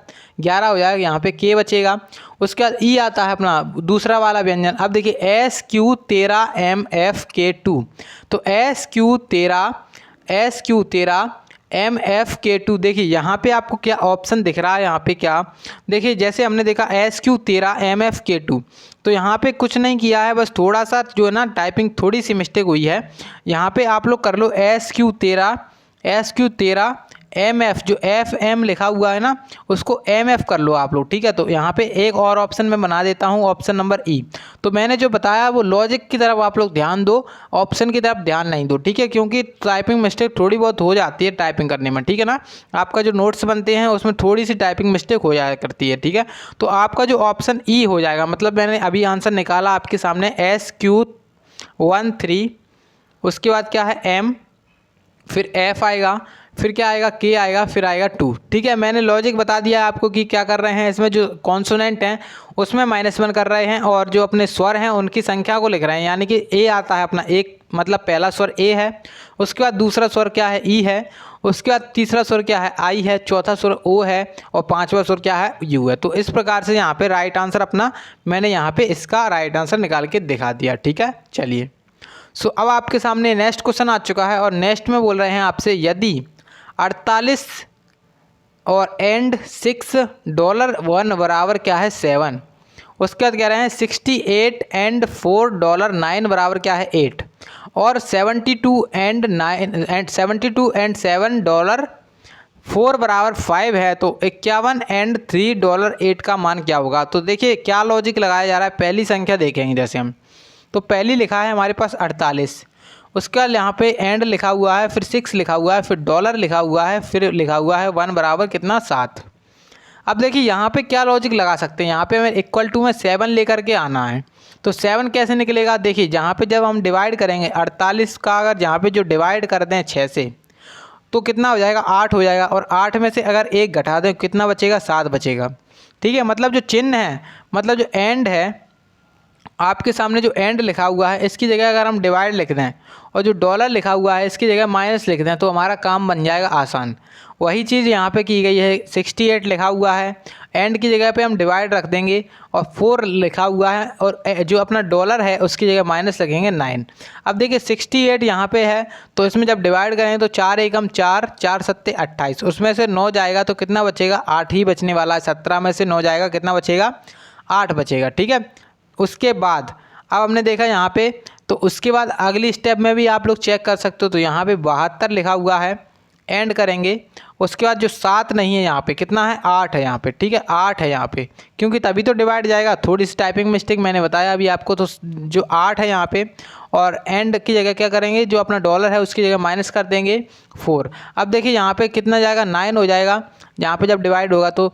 11 हो जाएगा। यहाँ पे K बचेगा। उसके बाद E आता है अपना दूसरा वाला व्यंजन। अब देखिए SQ13MFK2, तो SQ13MFK2। देखिए यहाँ पे आपको क्या ऑप्शन दिख रहा है, यहाँ पे क्या देखिए, जैसे हमने देखा SQ13MFK2, तो यहाँ पे कुछ नहीं किया है, बस थोड़ा सा जो है ना टाइपिंग थोड़ी सी मिस्टेक हुई है। यहाँ पे आप लोग कर लो SQ13 एम एफ, जो एफ एम लिखा हुआ है ना उसको एम एफ कर लो आप लोग, ठीक है। तो यहाँ पे एक और ऑप्शन मैं बना देता हूँ, ऑप्शन नंबर ई। तो मैंने जो बताया वो लॉजिक की तरफ आप लोग ध्यान दो, ऑप्शन की तरफ ध्यान नहीं दो, ठीक है, क्योंकि टाइपिंग मिस्टेक थोड़ी बहुत हो जाती है टाइपिंग करने में, ठीक है ना। आपका जो नोट्स बनते हैं उसमें थोड़ी सी टाइपिंग मिस्टेक हो जाया करती है, ठीक है। तो आपका जो ऑप्शन ई हो जाएगा, मतलब मैंने अभी आंसर निकाला आपके सामने SQ13, उसके बाद क्या है एम, फिर एफ आएगा, फिर क्या आएगा के आएगा, फिर आएगा 2, ठीक है। मैंने लॉजिक बता दिया आपको कि क्या कर रहे हैं, इसमें जो कॉन्सोनेंट हैं उसमें -1 कर रहे हैं और जो अपने स्वर हैं उनकी संख्या को लिख रहे हैं, यानी कि ए आता है अपना एक, मतलब पहला स्वर ए है, उसके बाद दूसरा स्वर क्या है ई है, उसके बाद तीसरा स्वर क्या है आई है, चौथा स्वर ओ है और पांचवा स्वर क्या है यू है। तो इस प्रकार से यहाँ पे राइट आंसर अपना मैंने यहाँ पे इसका राइट आंसर निकाल के दिखा दिया, ठीक है। चलिए अब आपके सामने नेक्स्ट क्वेश्चन आ चुका है और नेक्स्ट में बोल रहे हैं आपसे, यदि 48 और एंड $6 बराबर क्या है 7, उसके बाद कह रहे हैं 68 एंड $4 बराबर क्या है 8, और 72 एंड $7 बराबर 5 है, तो 51 एंड $3 का मान क्या होगा। तो देखिए क्या लॉजिक लगाया जा रहा है, पहली संख्या देखेंगे जैसे हम, तो पहली लिखा है हमारे पास 48, उसके बाद यहाँ पे एंड लिखा हुआ है, फिर 6 लिखा हुआ है, फिर डॉलर लिखा हुआ है, फिर लिखा हुआ है 1 बराबर कितना 7। अब देखिए यहाँ पे क्या लॉजिक लगा सकते हैं, यहाँ पे हमें इक्वल टू में 7 लेकर के आना है। तो 7 कैसे निकलेगा, देखिए जहाँ पे जब हम डिवाइड करेंगे 48 का, अगर जहाँ पे जो डिवाइड कर दें 6 से तो कितना हो जाएगा 8 हो जाएगा, और 8 में से अगर 1 घटा दें कितना बचेगा 7 बचेगा, ठीक है। मतलब जो चिन्ह है, मतलब जो एंड है, आपके सामने जो एंड लिखा हुआ है इसकी जगह अगर हम डिवाइड लिख दें और जो डॉलर लिखा हुआ है इसकी जगह माइनस लिख दें तो हमारा काम बन जाएगा आसान। वही चीज़ यहाँ पे की गई है, 68 लिखा हुआ है, एंड की जगह पे हम डिवाइड रख देंगे और 4 लिखा हुआ है, और जो अपना डॉलर है उसकी जगह माइनस लगेंगे 9। अब देखिए 68 यहाँ पे है, तो इसमें जब डिवाइड करें तो 4 एकम 4, 4 सत्ते 28, उसमें से 9 जाएगा तो कितना बचेगा 8 ही बचने वाला है। 17 में से 9 जाएगा कितना बचेगा 8 बचेगा, ठीक है। उसके बाद अब हमने देखा यहाँ पे, तो उसके बाद अगली स्टेप में भी आप लोग चेक कर सकते हो, तो यहाँ पे 72 लिखा हुआ है, एंड करेंगे, उसके बाद जो 7 नहीं है यहाँ पे कितना है 8 है यहाँ पे, ठीक है 8 है यहाँ पे, क्योंकि तभी तो डिवाइड जाएगा। थोड़ी सी टाइपिंग मिस्टेक मैंने बताया अभी आपको, तो जो 8 है यहाँ पे, और एंड की जगह क्या करेंगे, जो अपना डॉलर है उसकी जगह माइनस कर देंगे 4। अब देखिए यहाँ पे कितना जाएगा 9 हो जाएगा, यहाँ पे जब डिवाइड होगा तो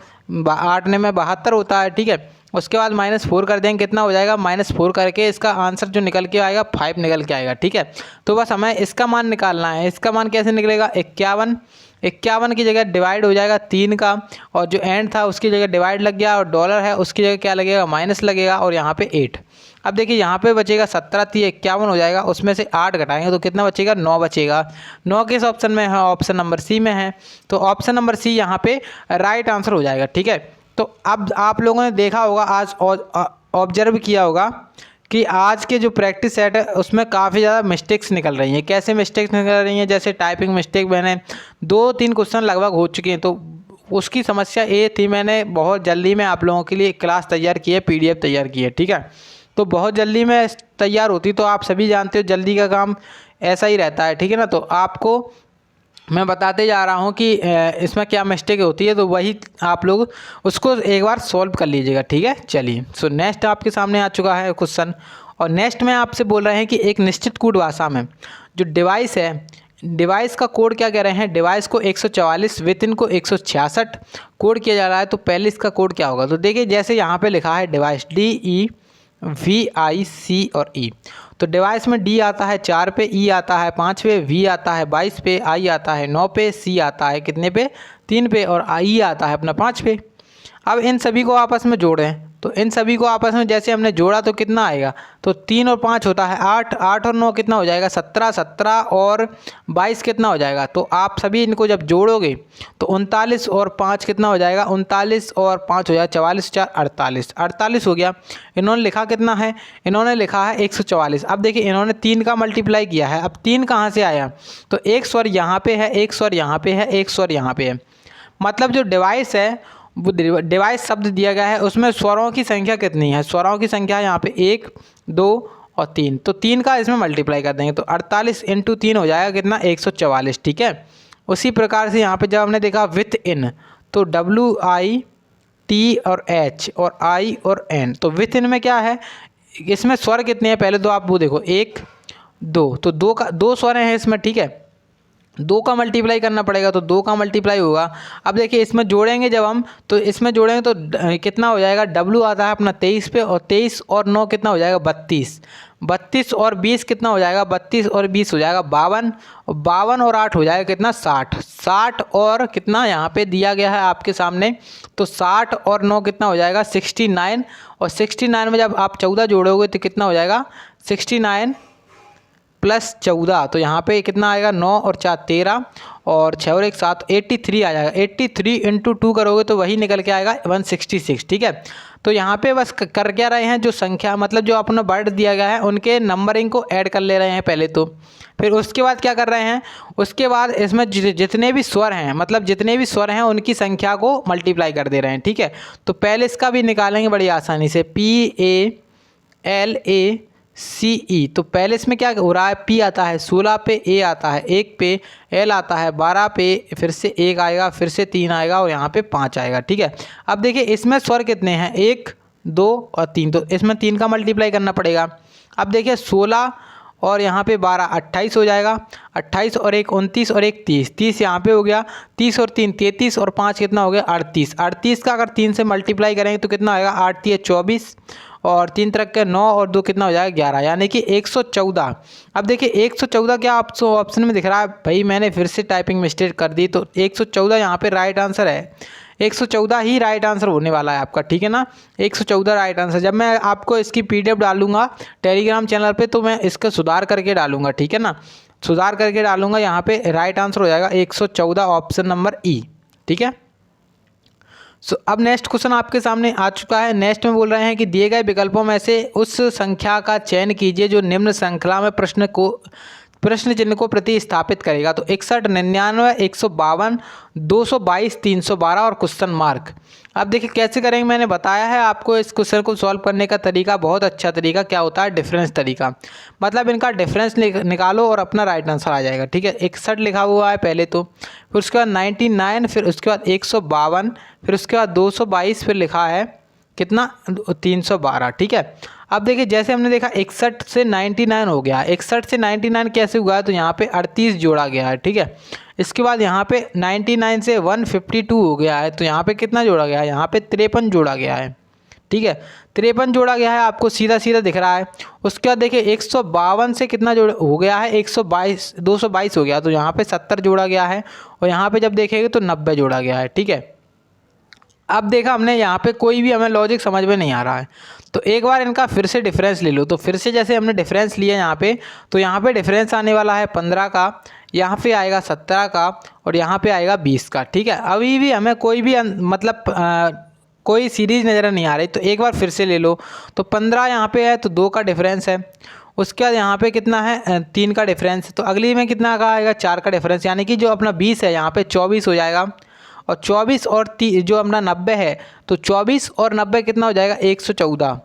8 में 72 होता है, ठीक है। उसके बाद -4 कर देंगे कितना हो जाएगा, -4 करके इसका आंसर जो निकल के आएगा 5 निकल के आएगा, ठीक है। तो बस हमें इसका मान निकालना है। इसका मान कैसे निकलेगा, 51 की जगह डिवाइड हो जाएगा 3 का, और जो एंड था उसकी जगह डिवाइड लग गया, और डॉलर है उसकी जगह क्या लगेगा माइनस लगेगा, और यहाँ पे 8। अब देखिए यहाँ पे बचेगा 17 3 51 हो जाएगा, उसमें से 8 घटाएंगे तो कितना बचेगा 9 बचेगा। 9 किस ऑप्शन में है, ऑप्शन नंबर सी में है, तो ऑप्शन नंबर सी यहाँ पे राइट आंसर हो जाएगा, ठीक है। तो अब आप लोगों ने देखा होगा, आज ऑब्जर्व किया होगा कि आज के जो प्रैक्टिस सेट है उसमें काफ़ी ज़्यादा मिस्टेक्स निकल रही हैं। कैसे मिस्टेक्स निकल रही हैं, जैसे टाइपिंग मिस्टेक मैंने 2-3 क्वेश्चन लगभग हो चुके हैं, तो उसकी समस्या ये थी, मैंने बहुत जल्दी में आप लोगों के लिए क्लास तैयार की है, PDF तैयार की है, ठीक है। तो बहुत जल्दी में तैयार होती, तो आप सभी जानते हो जल्दी का काम ऐसा ही रहता है, ठीक है ना। तो आपको मैं बताते जा रहा हूँ कि इसमें क्या मिस्टेक होती है, तो वही आप लोग उसको एक बार सॉल्व कर लीजिएगा, ठीक है। चलिए नेक्स्ट आपके सामने आ चुका है क्वेश्चन, और नेक्स्ट में आपसे बोल रहे हैं कि एक निश्चित कोड भाषा में जो डिवाइस है, डिवाइस का कोड क्या कह रहे हैं, डिवाइस को 144 विथिन को 166 कोड किया जा रहा है, तो पहले इसका कोड क्या होगा। तो देखिए जैसे यहाँ पे लिखा है डिवाइस DEVIC और E, तो डिवाइस में D आता है 4 पे, E आता है 5 पे, V आता है 22 पे, I आता है 9 पे, C आता है कितने पे 3 पे, और E आता है अपना 5 पे। अब इन सभी को आपस में जोड़ें, तो इन सभी को आपस में जैसे हमने जोड़ा तो कितना आएगा, तो 3 और 5 होता है 8, 8 और 9 कितना हो जाएगा 17, 17 और 22 कितना हो जाएगा। तो आप सभी इनको जब जोड़ोगे तो 39 और 5 कितना हो जाएगा, 39 और 5 हो जाएगा 44, 4 48, 48 हो गया। इन्होंने लिखा कितना है, इन्होंने लिखा है 144। अब देखिए इन्होंने 3 का मल्टीप्लाई किया है, अब 3 कहाँ से आया, तो एक स्वर यहाँ पे है, एक स्वर यहाँ पे है, एक स्वर यहाँ पे है, मतलब जो डिवाइस है वो डिवाइस शब्द दिया गया है उसमें स्वरों की संख्या कितनी है, स्वरों की संख्या यहाँ पे 1 2 और 3, तो 3 का इसमें मल्टीप्लाई कर देंगे तो 48 × 3 हो जाएगा कितना 144, ठीक है। उसी प्रकार से यहाँ पे जब हमने देखा विथ इन, तो WIT और H और I और N, तो विथ इन में क्या है, इसमें स्वर कितने हैं पहले तो आप वो देखो, 1 2, तो दो स्वर हैं इसमें, ठीक है। 2 का मल्टीप्लाई करना पड़ेगा, तो 2 का मल्टीप्लाई होगा। अब देखिए इसमें जोड़ेंगे जब हम, तो इसमें जोड़ेंगे तो कितना हो जाएगा, W आता है अपना 23 पे, और 23 और 9 कितना हो जाएगा, 32। 32 और 20 कितना हो जाएगा, 32 और 20 हो जाएगा 52, और 52 और 8 हो जाएगा कितना, 60। 60 और कितना यहाँ पे दिया गया है आपके सामने, तो 60 और 9 कितना हो जाएगा, 69। और 69 में जब आप 14 जोड़ोगे तो कितना हो जाएगा, 69 प्लस 14, तो यहाँ पे कितना आएगा, 9 और 4 13, और 6 और 1 7, 83 आ जाएगा। 83 इंटू 2 करोगे तो वही निकल के आएगा 166, ठीक है। तो यहाँ पे बस कर क्या रहे हैं, जो संख्या मतलब जो अपना वर्ड दिया गया है उनके नंबरिंग को ऐड कर ले रहे हैं पहले तो, फिर उसके बाद क्या कर रहे हैं, उसके बाद इसमें जितने भी स्वर हैं, मतलब जितने भी स्वर हैं उनकी संख्या को मल्टीप्लाई कर दे रहे हैं, ठीक है। तो पहले इसका भी निकालेंगे बड़ी आसानी से, PALACE, तो पहले इसमें क्या हो रहा है, P आता है 16 पे, A आता है 1 पे, L आता है 12 पे, फिर से 1 आएगा, फिर से 3 आएगा, और यहाँ पे 5 आएगा, ठीक है। अब देखिए इसमें स्वर कितने हैं, 1 2 और 3, तो इसमें 3 का मल्टीप्लाई करना पड़ेगा। अब देखिए 16 और यहाँ पे 12 28 हो जाएगा, 28 और 1 29 और 1 30, 30 यहाँ पे हो गया, 30 और 3 33 और 5 कितना हो गया, 38। 38 का अगर 3 से मल्टीप्लाई करेंगे तो कितना आएगा, 8 3 24, और 3 तरह के 9 और 2 कितना हो जाएगा, 11, यानी कि 114। अब देखिए 114 क्या आप ऑप्शन में दिख रहा है, भाई मैंने फिर से टाइपिंग मिस्टेक कर दी, तो 114 यहाँ पे राइट आंसर है, 114 ही राइट आंसर होने वाला है आपका, ठीक है ना। 114 राइट आंसर। जब मैं आपको इसकी PDF डालूंगा टेलीग्राम चैनल पे तो मैं इसका सुधार करके डालूंगा, ठीक है ना, सुधार करके डालूंगा। यहाँ पे राइट आंसर हो जाएगा 114, ऑप्शन नंबर E, ठीक है। अब नेक्स्ट क्वेश्चन आपके सामने आ चुका है। नेक्स्ट में बोल रहे हैं कि दिए गए विकल्पों में से उस संख्या का चयन कीजिए जो निम्न श्रृंखला में प्रश्न चिन्ह को प्रतिस्थापित करेगा। तो 61 99 152 222 312 और क्वेश्चन मार्क। अब देखिए कैसे करेंगे, मैंने बताया है आपको इस क्वेश्चन को सॉल्व करने का तरीका, बहुत अच्छा तरीका क्या होता है, डिफरेंस तरीका। मतलब इनका डिफरेंस निकालो और अपना राइट आंसर आ जाएगा, ठीक है। 61 लिखा हुआ है पहले तो, फिर उसके बाद 99, फिर उसके बाद 152, फिर उसके बाद 222, फिर लिखा है कितना 312, ठीक है। अब देखिए जैसे हमने देखा 61 से 99 हो गया, 61 से 99 कैसे हुआ है, तो यहाँ पे 38 जोड़ा गया है, ठीक है। इसके बाद यहाँ पे 99 से 152 हो गया है, तो यहाँ पे कितना जोड़ा गया है, यहाँ पे 53 जोड़ा गया है, ठीक है। 53 जोड़ा गया है, आपको सीधा सीधा दिख रहा है। उसके बाद देखिए 152 से कितना जोड़ हो गया है, 122 222 हो गया, तो यहाँ पे 70 जोड़ा गया है, और यहाँ पे जब देखेंगे तो 90 जोड़ा गया है, ठीक है। अब देखा हमने यहाँ पे कोई भी हमें लॉजिक समझ में नहीं आ रहा है, तो एक बार इनका फिर से डिफरेंस ले लो। तो फिर से जैसे हमने डिफरेंस लिया यहाँ पे, तो यहाँ पे डिफरेंस आने वाला है 15 का, यहाँ पे आएगा 17 का, और यहाँ पे आएगा 20 का, ठीक है। अभी भी हमें कोई भी मतलब कोई सीरीज नज़र नहीं आ रही, तो एक बार फिर से ले लो। तो 15 यहाँ पे है तो 2 का डिफरेंस है, उसके बाद यहाँ पे कितना है 3 का डिफरेंस, तो अगली में कितना का आएगा 4 का डिफरेंस, यानी कि जो अपना 20 है यहाँ पे 24 हो जाएगा, और 24 और जो अपना 90 है, तो 24 और 90 कितना हो जाएगा 114।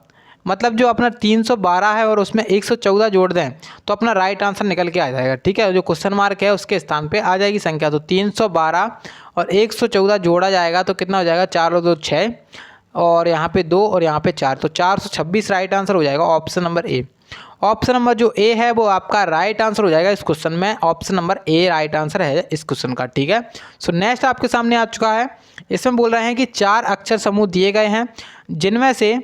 मतलब जो अपना 312 है और उसमें 114 जोड़ दें तो अपना राइट आंसर निकल के आ जाएगा, ठीक है। जो क्वेश्चन मार्क है उसके स्थान पे आ जाएगी संख्या, तो 312 और 114 जोड़ा जाएगा तो कितना हो जाएगा 4 और 2 6, और यहाँ पे 2 और यहाँ पे 4, तो 426 राइट आंसर हो जाएगा, option number A. Option number जो ए है वो आपका राइट आंसर हो जाएगा इस क्वेश्चन में, option number A right answer है इस क्वेश्चन का, ठीक है। सो नेक्स्ट आपके सामने आ चुका है। इसमें बोल रहे हैं कि 4 अक्षर समूह दिए गए हैं जिनमें से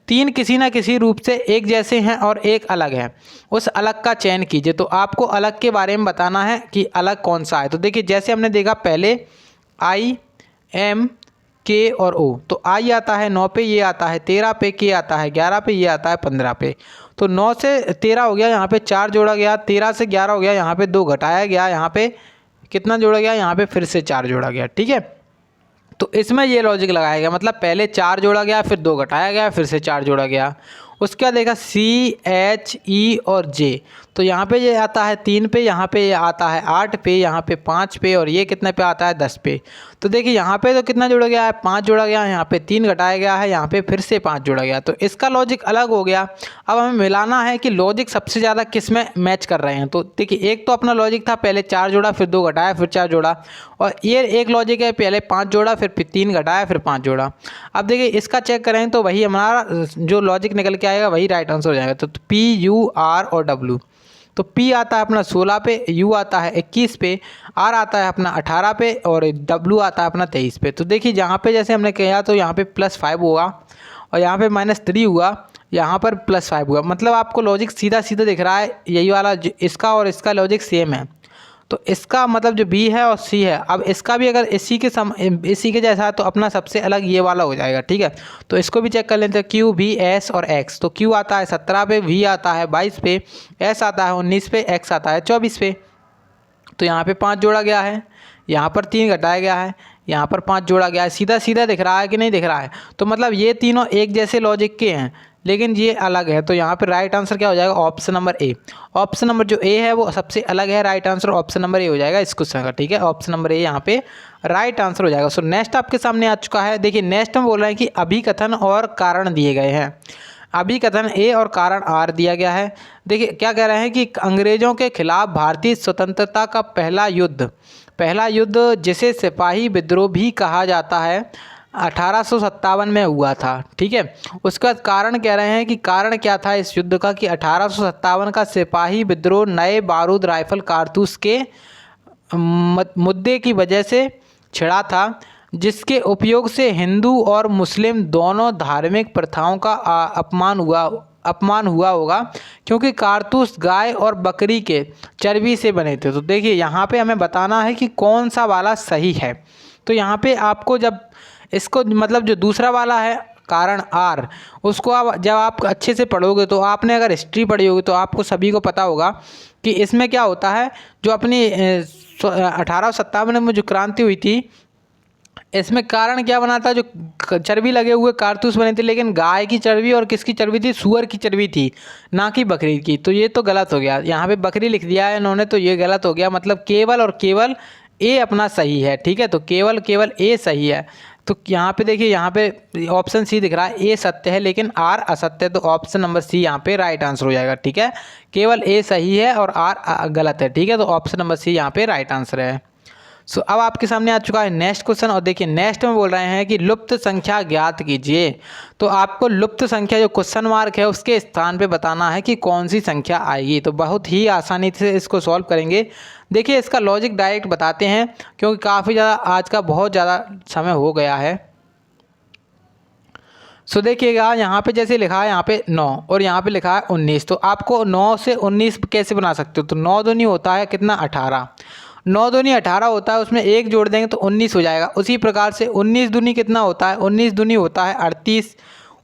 3 किसी न किसी रूप से एक जैसे हैं और एक अलग है, उस अलग का चयन कीजिए। तो आपको अलग के बारे में बताना है कि अलग कौन सा है। तो देखिए जैसे हमने देखा पहले I, M, K और O, तो I आता है 9 पे, ये आता है 13 पे, K आता है 11 पे, ये आता है 15 पे। तो 9 से 13 हो गया, यहाँ पे 4 जोड़ा गया, 13 से 11 हो गया, यहाँ पे 2 घटाया गया, यहाँ पे कितना जोड़ा गया, यहाँ पे फिर से 4 जोड़ा गया, ठीक है। तो इसमें ये लॉजिक लगाया गया, मतलब पहले 4 जोड़ा गया, फिर 2 घटाया गया, फिर से 4 जोड़ा गया। उसके बाद देखा सी, एच, ई और जे। तो यहाँ पे ये आता है 3 पे, यहाँ पे ये आता है 8 पे, यहाँ पे 5 पे और ये कितने पे आता है 10 पे। तो देखिए यहाँ पे तो कितना जोड़ा गया है 5 जोड़ा गया है, यहाँ पे 3 घटाया गया है, यहाँ पे फिर से 5 जोड़ा गया। तो इसका लॉजिक अलग हो गया। अब हमें मिलाना है कि लॉजिक सबसे ज़्यादा किस में मैच कर रहे हैं। तो देखिए एक तो अपना लॉजिक था पहले 4 जोड़ा, फिर 2 घटाया, फिर 4 जोड़ा, और ये एक लॉजिक है पहले 5 जोड़ा, फिर 3 घटाया, फिर 5 जोड़ा। अब देखिए इसका चेक करें तो वही हमारा जो लॉजिक निकल के आएगा वही राइट आंसर हो जाएगा। तो पी, यू, आर और डब्ल्यू। तो पी आता है अपना 16 पे, यू आता है 21 पे, आर आता है अपना 18 पे और डब्ल्यू आता है अपना 23 पे। तो देखिए जहाँ पे जैसे हमने किया तो यहाँ पे +5 होगा और यहाँ पे -3 हुआ, यहाँ पर +5 हुआ। मतलब आपको लॉजिक सीधा सीधा दिख रहा है, यही वाला इसका और इसका लॉजिक सेम है। तो इसका मतलब जो बी है और सी है, अब इसका भी अगर इसी के जैसा है तो अपना सबसे अलग ये वाला हो जाएगा। ठीक है, तो इसको भी चेक कर लेते हैं। क्यू, वी, एस और एक्स। तो क्यू आता है 17 पे, वी आता है 22 पे, एस आता है 19 पे, एक्स आता है 24 पे। तो यहाँ पे 5 जोड़ा गया है, यहाँ पर 3 घटाया गया है, यहाँ पर 5 जोड़ा गया है। सीधा सीधा दिख रहा है कि नहीं दिख रहा है? तो मतलब ये तीनों एक जैसे लॉजिक के हैं लेकिन ये अलग है। तो यहाँ पे राइट आंसर क्या हो जाएगा? Option number A. Option number जो ए है वो सबसे अलग है, right answer option number A हो जाएगा इस क्वेश्चन का। ठीक है, ऑप्शन नंबर ए यहाँ पे राइट आंसर हो जाएगा। सो नेक्स्ट आपके सामने आ चुका है। देखिए नेक्स्ट में बोल रहे हैं कि अभिकथन और कारण दिए गए हैं। अभिकथन ए और कारण आर दिया गया है। देखिए क्या कह रहे हैं कि अंग्रेजों के खिलाफ भारतीय स्वतंत्रता का पहला युद्ध जिसे सिपाही विद्रोह भी कहा जाता है 1857 में हुआ था। ठीक है, उसके बाद कारण कह रहे हैं कि कारण क्या था इस युद्ध का कि 1857 का सिपाही विद्रोह नए बारूद राइफल कारतूस के मुद्दे की वजह से छिड़ा था, जिसके उपयोग से हिंदू और मुस्लिम दोनों धार्मिक प्रथाओं का अपमान हुआ होगा, क्योंकि कारतूस गाय और बकरी के चर्बी से बने थे। तो देखिए यहाँ पे हमें बताना है कि कौन सा वाला सही है। तो यहाँ पे आपको जब इसको मतलब जो दूसरा वाला है कारण आर, उसको आप जब आप अच्छे से पढ़ोगे तो आपने अगर हिस्ट्री पढ़ी होगी तो आपको सभी को पता होगा कि इसमें क्या होता है। जो अपनी 1857 में जो क्रांति हुई थी, इसमें कारण क्या बना था? जो चर्बी लगे हुए कारतूस बने थे, लेकिन गाय की चर्बी और किसकी चर्बी थी? सुअर की चर्बी थी, ना कि बकरी की। तो ये तो गलत हो गया, यहाँ पे बकरी लिख दिया है इन्होंने, तो ये गलत हो गया। मतलब केवल और केवल ए अपना सही है। ठीक है, तो केवल ए सही है। तो यहाँ पे देखिए, यहाँ पे ऑप्शन सी दिख रहा है, ए सत्य है लेकिन आर असत्य है। तो ऑप्शन नंबर सी यहाँ पे राइट आंसर हो जाएगा। ठीक है, केवल ए सही है और आर गलत है। ठीक है, तो ऑप्शन नंबर सी यहाँ पे राइट आंसर है। सो अब आपके सामने आ चुका है नेक्स्ट क्वेश्चन, और देखिए नेक्स्ट में बोल रहे हैं कि लुप्त संख्या ज्ञात कीजिए। तो आपको लुप्त संख्या जो क्वेश्चन मार्क है उसके स्थान पे बताना है कि कौन सी संख्या आएगी। तो बहुत ही आसानी से इसको सॉल्व करेंगे। देखिए इसका लॉजिक डायरेक्ट बताते हैं, क्योंकि काफ़ी ज़्यादा आज का बहुत ज़्यादा समय हो गया है। सो देखिएगा यहाँ पे जैसे लिखा है यहाँ पे 9 और यहाँ पे लिखा है 19। तो आपको 9 से 19 कैसे बना सकते हो? तो 9 दूनी होता है कितना? 18। 9 दूनी 18 होता है, उसमें 1 जोड़ देंगे तो 19 हो जाएगा। उसी प्रकार से 19 दूनी कितना होता है? 19 दूनी होता है 38,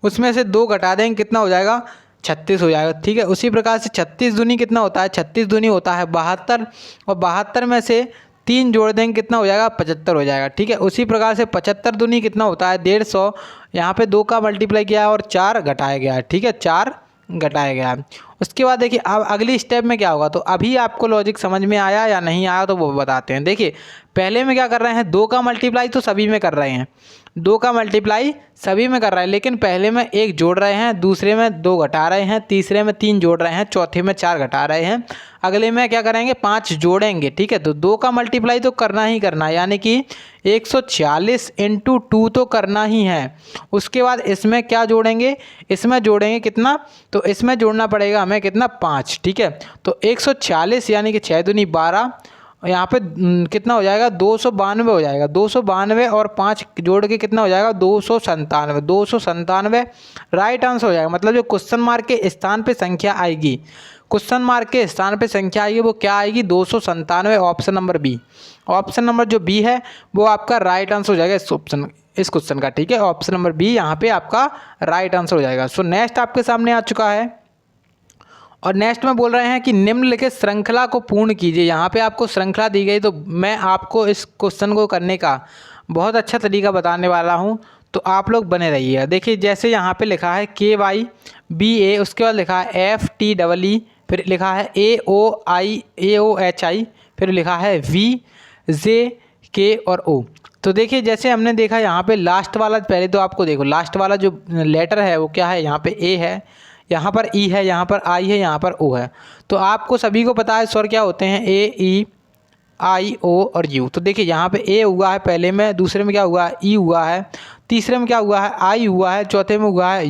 उसमें से 2 घटा देंगे कितना हो जाएगा? 36 हो जाएगा। ठीक है, उसी प्रकार से 36 दूनी कितना होता है? 36 दूनी होता है 72, और 72 में से 3 जोड़ देंगे कितना हो जाएगा? 75 हो जाएगा। ठीक है, उसी प्रकार से 75 दूनी कितना होता है? 150। यहाँ पे 2 का मल्टीप्लाई किया है और 4 घटाया गया है। ठीक है, 4 घटाया गया है। उसके बाद देखिए अब अगली स्टेप में क्या होगा। तो अभी आपको लॉजिक समझ में आया या नहीं आया तो वो बताते हैं। देखिए पहले में क्या कर रहे हैं? 2 का मल्टीप्लाई तो सभी में कर रहे हैं, 2 का मल्टीप्लाई सभी में कर रहे हैं, लेकिन पहले में 1 जोड़ रहे हैं, दूसरे में 2 घटा रहे हैं, तीसरे में 3 जोड़ रहे हैं, चौथे में 4 घटा रहे हैं, अगले में क्या करेंगे? 5 जोड़ेंगे। ठीक है, तो 2 का मल्टीप्लाई तो करना ही करना है, यानी कि 146 × 2 तो करना ही है। उसके बाद इसमें क्या जोड़ेंगे? इसमें जोड़ेंगे कितना? तो इसमें जोड़ना पड़ेगा हमें कितना? 5। ठीक है, तो 146 यानी कि 6 दूनी 12, यहाँ पे कितना हो जाएगा? 292 हो जाएगा। 292 और 5 जोड़ के कितना हो जाएगा? 297। 297 राइट आंसर हो जाएगा। मतलब जो क्वेश्चन मार्क के स्थान पे संख्या आएगी, क्वेश्चन मार्क के स्थान पे संख्या आएगी, वो क्या आएगी? 297, option number B. Option number जो बी है वो आपका राइट आंसर हो जाएगा इस क्वेश्चन का। ठीक है, ऑप्शन नंबर बी यहाँ पे आपका राइट आंसर हो जाएगा। सो नेक्स्ट आपके सामने आ चुका है, और नेक्स्ट में बोल रहे हैं कि निम्नलिखित श्रृंखला को पूर्ण कीजिए। यहाँ पे आपको श्रृंखला दी गई, तो मैं आपको इस क्वेश्चन को करने का बहुत अच्छा तरीका बताने वाला हूँ। तो आप लोग बने रहिएगा। देखिए जैसे यहाँ पे लिखा है KYBA, उसके बाद लिखा है FTEE, फिर लिखा है AOHI, फिर लिखा है VJK और O। तो देखिए जैसे हमने देखा यहाँ पे लास्ट वाला, पहले तो आपको देखो लास्ट वाला जो लेटर है वो क्या है, यहाँ पे A है, यहाँ पर E है, यहाँ पर I है, यहाँ पर O है। तो आपको सभी को पता है स्वर क्या होते हैं, AEIO और U। तो देखिए यहाँ पे A हुआ है पहले में, दूसरे में क्या हुआ है E हुआ है, तीसरे में क्या हुआ है I हुआ है, चौथे में हुआ है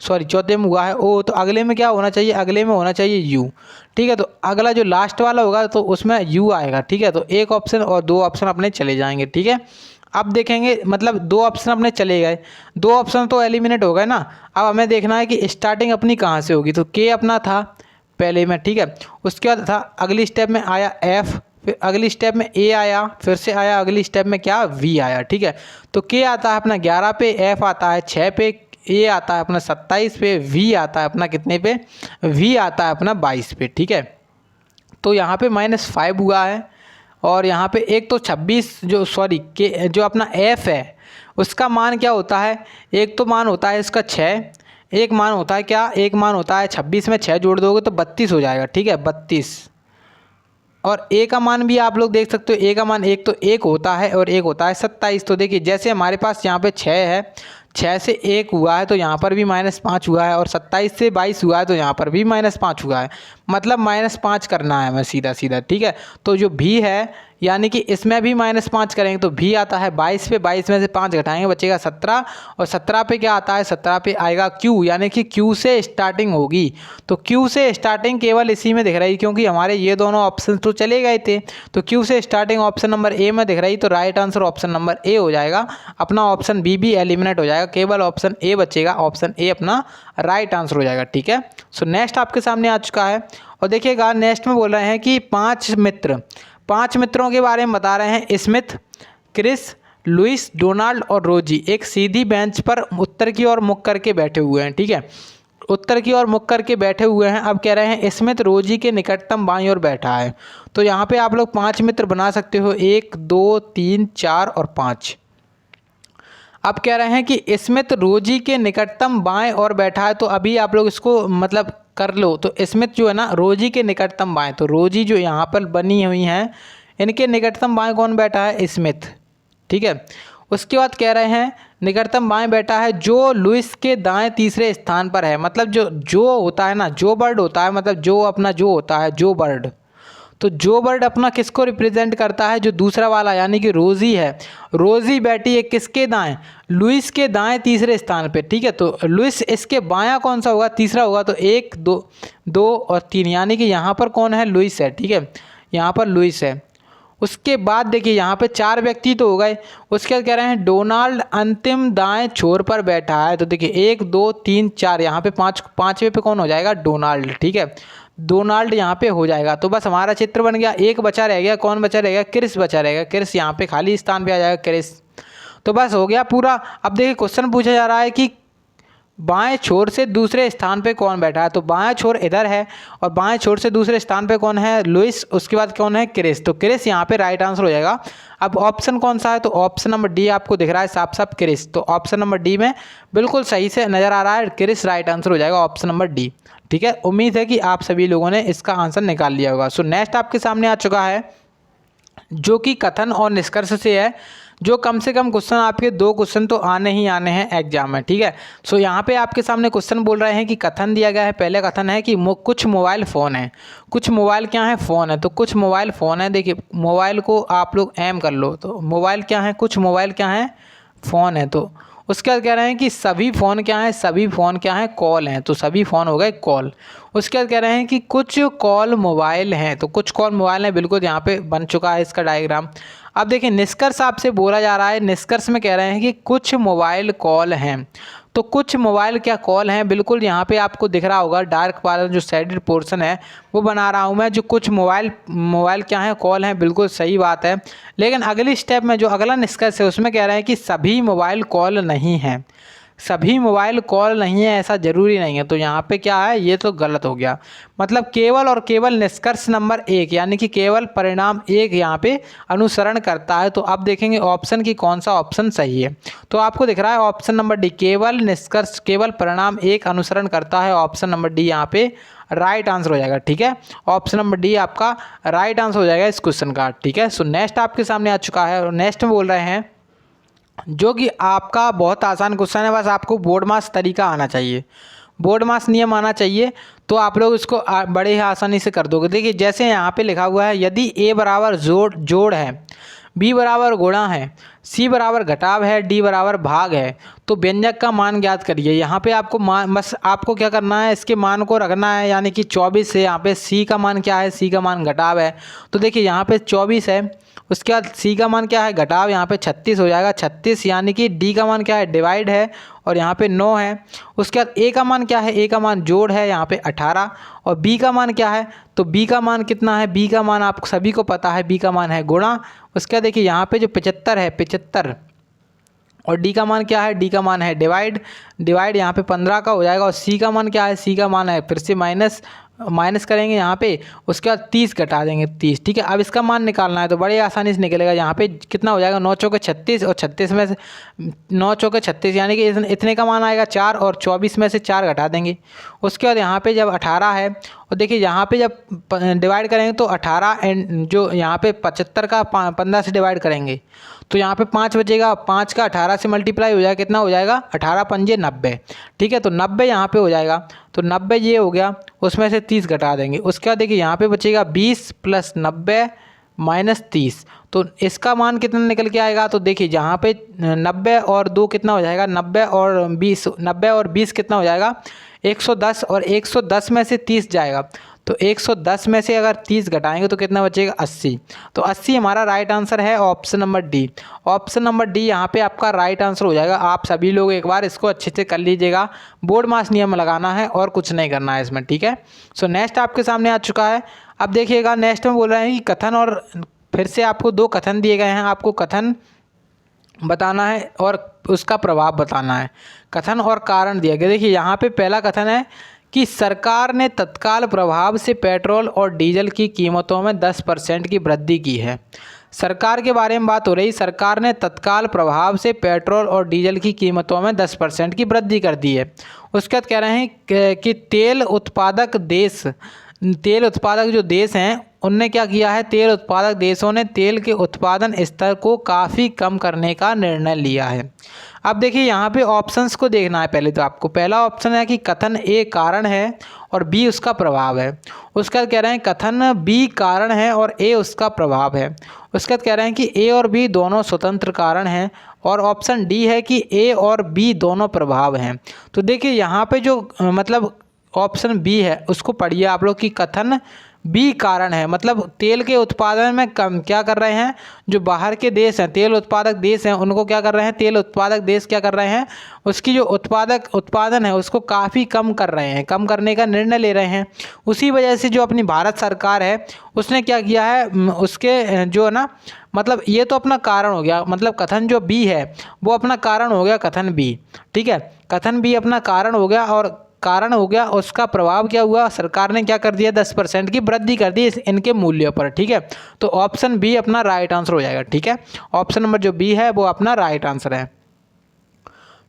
चौथे में हुआ है O। तो अगले में क्या होना चाहिए, अगले में होना चाहिए U। ठीक है, तो अगला जो लास्ट वाला होगा तो उसमें U आएगा। ठीक है, तो एक ऑप्शन और दो ऑप्शन अपने चले जाएंगे। ठीक है, अब देखेंगे मतलब दो ऑप्शन अपने चले गए, दो ऑप्शन तो एलिमिनेट हो गए ना। अब हमें देखना है कि स्टार्टिंग अपनी कहाँ से होगी। तो K अपना था पहले में, ठीक है, उसके बाद था अगली स्टेप में आया F, फिर अगली स्टेप में A आया, फिर से आया अगली स्टेप में क्या V आया। ठीक है, तो K आता है अपना 11 पे, F आता है 6 पे, A आता है अपना 27 पे, V आता है अपना कितने पे, V आता है अपना 22 पे। ठीक है, तो यहाँ पे -5 हुआ है, और यहाँ पे एक तो 26 जो अपना F है उसका मान क्या होता है, एक तो मान होता है इसका 6, एक मान होता है क्या, एक मान होता है 26 में 6 जोड़ दोगे तो 32 हो जाएगा। ठीक है, 32। और ए का मान भी आप लोग देख सकते हो, ए का मान एक तो 1 होता है और एक होता है 27। तो देखिए जैसे हमारे पास यहाँ पे 6 है, 6 से 1 हुआ है तो यहाँ पर भी -5 हुआ है, और 27 से 22 हुआ है तो यहाँ पर भी -5 हुआ है, मतलब -5 करना है हमें सीधा सीधा। ठीक है, तो जो भी है यानी कि इसमें भी -5 करेंगे तो भी आता है 22 पे, 22 में से 5 घटाएंगे बचेगा 17, और 17 पे क्या आता है, 17 पे आएगा Q, यानी कि Q से स्टार्टिंग होगी। तो Q से स्टार्टिंग केवल इसी में दिख रही, क्योंकि हमारे ये दोनों ऑप्शन तो चले गए थे। तो Q से स्टार्टिंग ऑप्शन नंबर A में दिख रही, तो right answer option number A हो जाएगा। अपना ऑप्शन B भी एलिमिनेट हो जाएगा, केवल ऑप्शन A बचेगा, ऑप्शन A अपना राइट आंसर हो जाएगा। ठीक है, सो नेक्स्ट आपके सामने आ चुका है, और देखिएगा नेक्स्ट में बोल रहे हैं कि 5 मित्रों के बारे में बता रहे हैं। स्मिथ, क्रिस, लुइस, डोनाल्ड और रोजी एक सीधी बेंच पर उत्तर की ओर मुख करके बैठे हुए हैं। ठीक है, उत्तर की ओर मुख करके बैठे हुए हैं। अब कह रहे हैं स्मिथ रोजी के निकटतम बाईं ओर बैठा है। तो यहाँ पे आप लोग 5 मित्र बना सकते हो, 1 2 3 4 और 5। अब कह रहे हैं कि स्मिथ रोजी के निकटतम बाएं ओर बैठा है, तो अभी आप लोग इसको मतलब कर लो। तो स्मिथ जो है ना रोजी के निकटतम बाएं, तो रोजी जो यहाँ पर बनी हुई हैं इनके निकटतम बाएं कौन बैठा है, स्मिथ। ठीक है, उसके बाद कह रहे हैं निकटतम बाएं बैठा है जो लुइस के दाएं तीसरे स्थान पर है। मतलब जो होता है ना, जो बर्ड होता है, मतलब जो अपना जो होता है जो बर्ड, तो जो बर्ड अपना किसको रिप्रेजेंट करता है, जो दूसरा वाला यानी कि रोजी है, रोजी बैठी है किसके दाएं, लुइस के दाएं तीसरे स्थान पे। ठीक है, तो लुइस इसके बायां कौन सा होगा, तीसरा होगा। तो 1 2 और 3, यानी कि यहाँ पर कौन है, लुइस है। ठीक है, यहाँ पर लुइस है। उसके बाद देखिए यहाँ पे 4 व्यक्ति तो हो गए। उसके बाद कह रहे हैं डोनाल्ड अंतिम दाएं छोर पर बैठा है। तो देखिए 1 2 3 4, यहाँ पे पाँचवें पे कौन हो जाएगा, डोनाल्ड। ठीक है, डोनाल्ड यहाँ पे हो जाएगा। तो बस हमारा चित्र बन गया। एक बचा रह गया, कौन बचा रहेगा, क्रिस बचा रहेगा। क्रिस यहाँ पे खाली स्थान पे आ जाएगा, क्रिस। तो बस हो गया पूरा। अब देखिए क्वेश्चन पूछा जा रहा है कि बाएं छोर से दूसरे स्थान पे कौन बैठा है। तो बाएं छोर इधर है और बाएं छोर से दूसरे स्थान पे कौन है, लुइस। उसके बाद कौन है, क्रिस। तो क्रिस यहाँ पे राइट आंसर हो जाएगा। अब ऑप्शन कौन सा है, तो ऑप्शन नंबर डी आपको दिख रहा है साफ साफ, क्रिस। तो ऑप्शन नंबर डी में बिल्कुल सही से नज़र आ रहा है, क्रिस राइट आंसर हो जाएगा, ऑप्शन नंबर डी। ठीक है, उम्मीद है कि आप सभी लोगों ने इसका आंसर निकाल लिया होगा। सो नेक्स्ट आपके सामने आ चुका है जो कि कथन और निष्कर्ष से है, जो कम से कम क्वेश्चन आपके 2 क्वेश्चन तो आने ही आने हैं एग्जाम में। ठीक है, सो यहाँ पे आपके सामने क्वेश्चन बोल रहे हैं कि कथन दिया गया है। पहले कथन है कि कुछ मोबाइल फ़ोन है, कुछ मोबाइल क्या है, फ़ोन है। तो कुछ मोबाइल फ़ोन है, देखिए मोबाइल को आप लोग एम कर लो। तो मोबाइल क्या है, कुछ मोबाइल क्या है, फ़ोन है। तो उसके बाद कह रहे हैं कि सभी फ़ोन क्या है, सभी फ़ोन क्या है, कॉल हैं। तो सभी फ़ोन हो गए कॉल। उसके बाद कह रहे हैं कि कुछ कॉल मोबाइल हैं। तो कुछ कॉल मोबाइल हैं, बिल्कुल यहाँ पे बन चुका है इसका डायग्राम। अब देखिए निष्कर्ष आपसे बोला जा रहा है, निष्कर्ष में कह रहे हैं कि कुछ मोबाइल कॉल हैं। तो कुछ मोबाइल क्या कॉल हैं, बिल्कुल यहाँ पे आपको दिख रहा होगा डार्क वाला जो साइडेड पोर्शन है वो बना रहा हूँ मैं। जो कुछ मोबाइल क्या है, कॉल हैं, बिल्कुल सही बात है। लेकिन अगली स्टेप में जो अगला निष्कर्ष है उसमें कह रहे हैं कि सभी मोबाइल कॉल नहीं हैं। सभी मोबाइल कॉल नहीं है ऐसा ज़रूरी नहीं है। तो यहाँ पे क्या है, ये तो गलत हो गया। मतलब केवल और केवल निष्कर्ष नंबर 1 यानी कि केवल परिणाम 1 यहाँ पे अनुसरण करता है। तो अब देखेंगे ऑप्शन की कौन सा ऑप्शन सही है। तो आपको दिख रहा है ऑप्शन नंबर डी, केवल निष्कर्ष केवल परिणाम 1 अनुसरण करता है। ऑप्शन नंबर डी यहाँ पे राइट आंसर हो जाएगा। ठीक है, ऑप्शन नंबर डी आपका राइट आंसर हो जाएगा इस क्वेश्चन का। ठीक है, सो नेक्स्ट आपके सामने आ चुका है और नेक्स्ट में बोल रहे हैं जो कि आपका बहुत आसान क्वेश्चन है, बस आपको बोर्ड मास तरीका आना चाहिए, बोर्ड मास नियम आना चाहिए, तो आप लोग इसको बड़े ही आसानी से कर दोगे। देखिए जैसे यहाँ पे लिखा हुआ है, यदि ए बराबर जोड़ है, बी बराबर गुणा है, सी बराबर घटाव है, डी बराबर भाग है, तो व्यंजक का मान ज्ञात करिए। यहाँ पे आपको मान, बस आपको क्या करना है, इसके मान को रखना है, यानी कि 24 है। यहाँ पे सी का मान क्या है, सी का मान घटाव है। तो देखिए यहाँ पे 24 है, उसके बाद सी का मान क्या है, घटाव, यहाँ पे 36 हो जाएगा। 36 यानी कि डी का मान क्या है, डिवाइड है, और यहाँ पे 9 है। उसके बाद ए का मान क्या है, ए का मान जोड़ है, यहाँ पे 18। और बी का मान क्या है, तो बी का मान कितना है, बी का मान आप सभी को पता है, बी का मान है गुणा। उसके बाद देखिए यहाँ पे जो 75 है, 75, और डी का मान क्या है, डी का मान है डिवाइड यहाँ पे 15 का हो जाएगा। और सी का मान क्या है, सी का मान है, फिर से माइनस करेंगे यहाँ पे, उसके बाद 30 घटा देंगे 30। ठीक है, अब इसका मान निकालना है तो बड़े आसानी से निकलेगा। यहाँ पे कितना हो जाएगा, 9 चौके 36, और 36 में से 9 चौके 36 यानी कि इतने का मान आएगा 4, और 24 में से 4 घटा देंगे। उसके बाद यहाँ पे जब 18 है, और देखिए यहाँ पे जब डिवाइड करेंगे तो 18 एंड जो यहाँ पे 75 का 15 से डिवाइड करेंगे तो यहाँ पे 5 बचेगा, 5 का 18 से मल्टीप्लाई हो जाएगा, कितना हो जाएगा, 18 पंजे 90। ठीक है, तो 90 यहाँ पे हो जाएगा, तो 90 ये हो गया, उसमें से 30 घटा देंगे। उसके बाद देखिए यहाँ पे बचेगा 20 + 90 - 30, तो इसका मान कितना निकल के आएगा। तो देखिए यहाँ पे 90 और 2 कितना हो जाएगा, 90 और 20 कितना हो जाएगा, 110, और 110 में से 30 जाएगा, तो 110 में से अगर 30 घटाएंगे तो कितना बचेगा, 80। तो 80 हमारा राइट आंसर है, option number D. Option number D यहाँ पे आपका राइट आंसर हो जाएगा। आप सभी लोग एक बार इसको अच्छे से कर लीजिएगा, बोर्ड मास नियम लगाना है और कुछ नहीं करना है इसमें। ठीक है, सो नेक्स्ट आपके सामने आ चुका है। अब देखिएगा नेक्स्ट में बोल रहे हैं कि कथन, और फिर से आपको 2 कथन दिए गए हैं, आपको कथन बताना है और उसका प्रभाव बताना है। कथन और कारण दिया गया। देखिए यहाँ पे पहला कथन है कि सरकार ने तत्काल प्रभाव से पेट्रोल और डीजल की कीमतों में 10% की वृद्धि की है। सरकार के बारे में बात हो रही, सरकार ने तत्काल प्रभाव से पेट्रोल और डीजल की कीमतों में 10% की वृद्धि कर दी है। उसके बाद कह रहे हैं कि तेल उत्पादक जो देश हैं उनने क्या किया है, तेल उत्पादक देशों ने तेल के उत्पादन स्तर को काफ़ी कम करने का निर्णय लिया है। अब देखिए यहाँ पे ऑप्शंस को देखना है पहले। तो आपको पहला ऑप्शन है कि कथन ए कारण है और बी उसका प्रभाव है। उसके बाद कह रहे हैं कथन बी कारण है और ए उसका प्रभाव है। उसके बाद कह रहे हैं कि ए और बी दोनों स्वतंत्र कारण हैं, और ऑप्शन डी है कि ए और बी दोनों प्रभाव हैं। तो देखिए यहाँ पे जो मतलब ऑप्शन बी है उसको पढ़िए आप लोग कि कथन बी कारण है, मतलब तेल के उत्पादन में कम क्या कर रहे हैं, जो बाहर के देश हैं, तेल उत्पादक देश हैं, उनको क्या कर रहे हैं, तेल उत्पादक देश क्या कर रहे हैं, उसकी जो उत्पादन है उसको काफ़ी कम कर रहे हैं, कम करने का निर्णय ले रहे हैं। उसी वजह से जो अपनी भारत सरकार है उसने क्या किया है, उसके जो है ना, मतलब ये तो अपना कारण हो गया, मतलब कथन जो बी है वो अपना कारण हो गया, कथन बी। ठीक है, कथन बी अपना कारण हो गया, और कारण हो गया उसका प्रभाव क्या हुआ, सरकार ने क्या कर दिया, 10% की वृद्धि कर दी इनके मूल्यों पर। ठीक है, तो ऑप्शन बी अपना राइट आंसर हो जाएगा। ठीक है, ऑप्शन नंबर जो बी है वो अपना राइट आंसर है।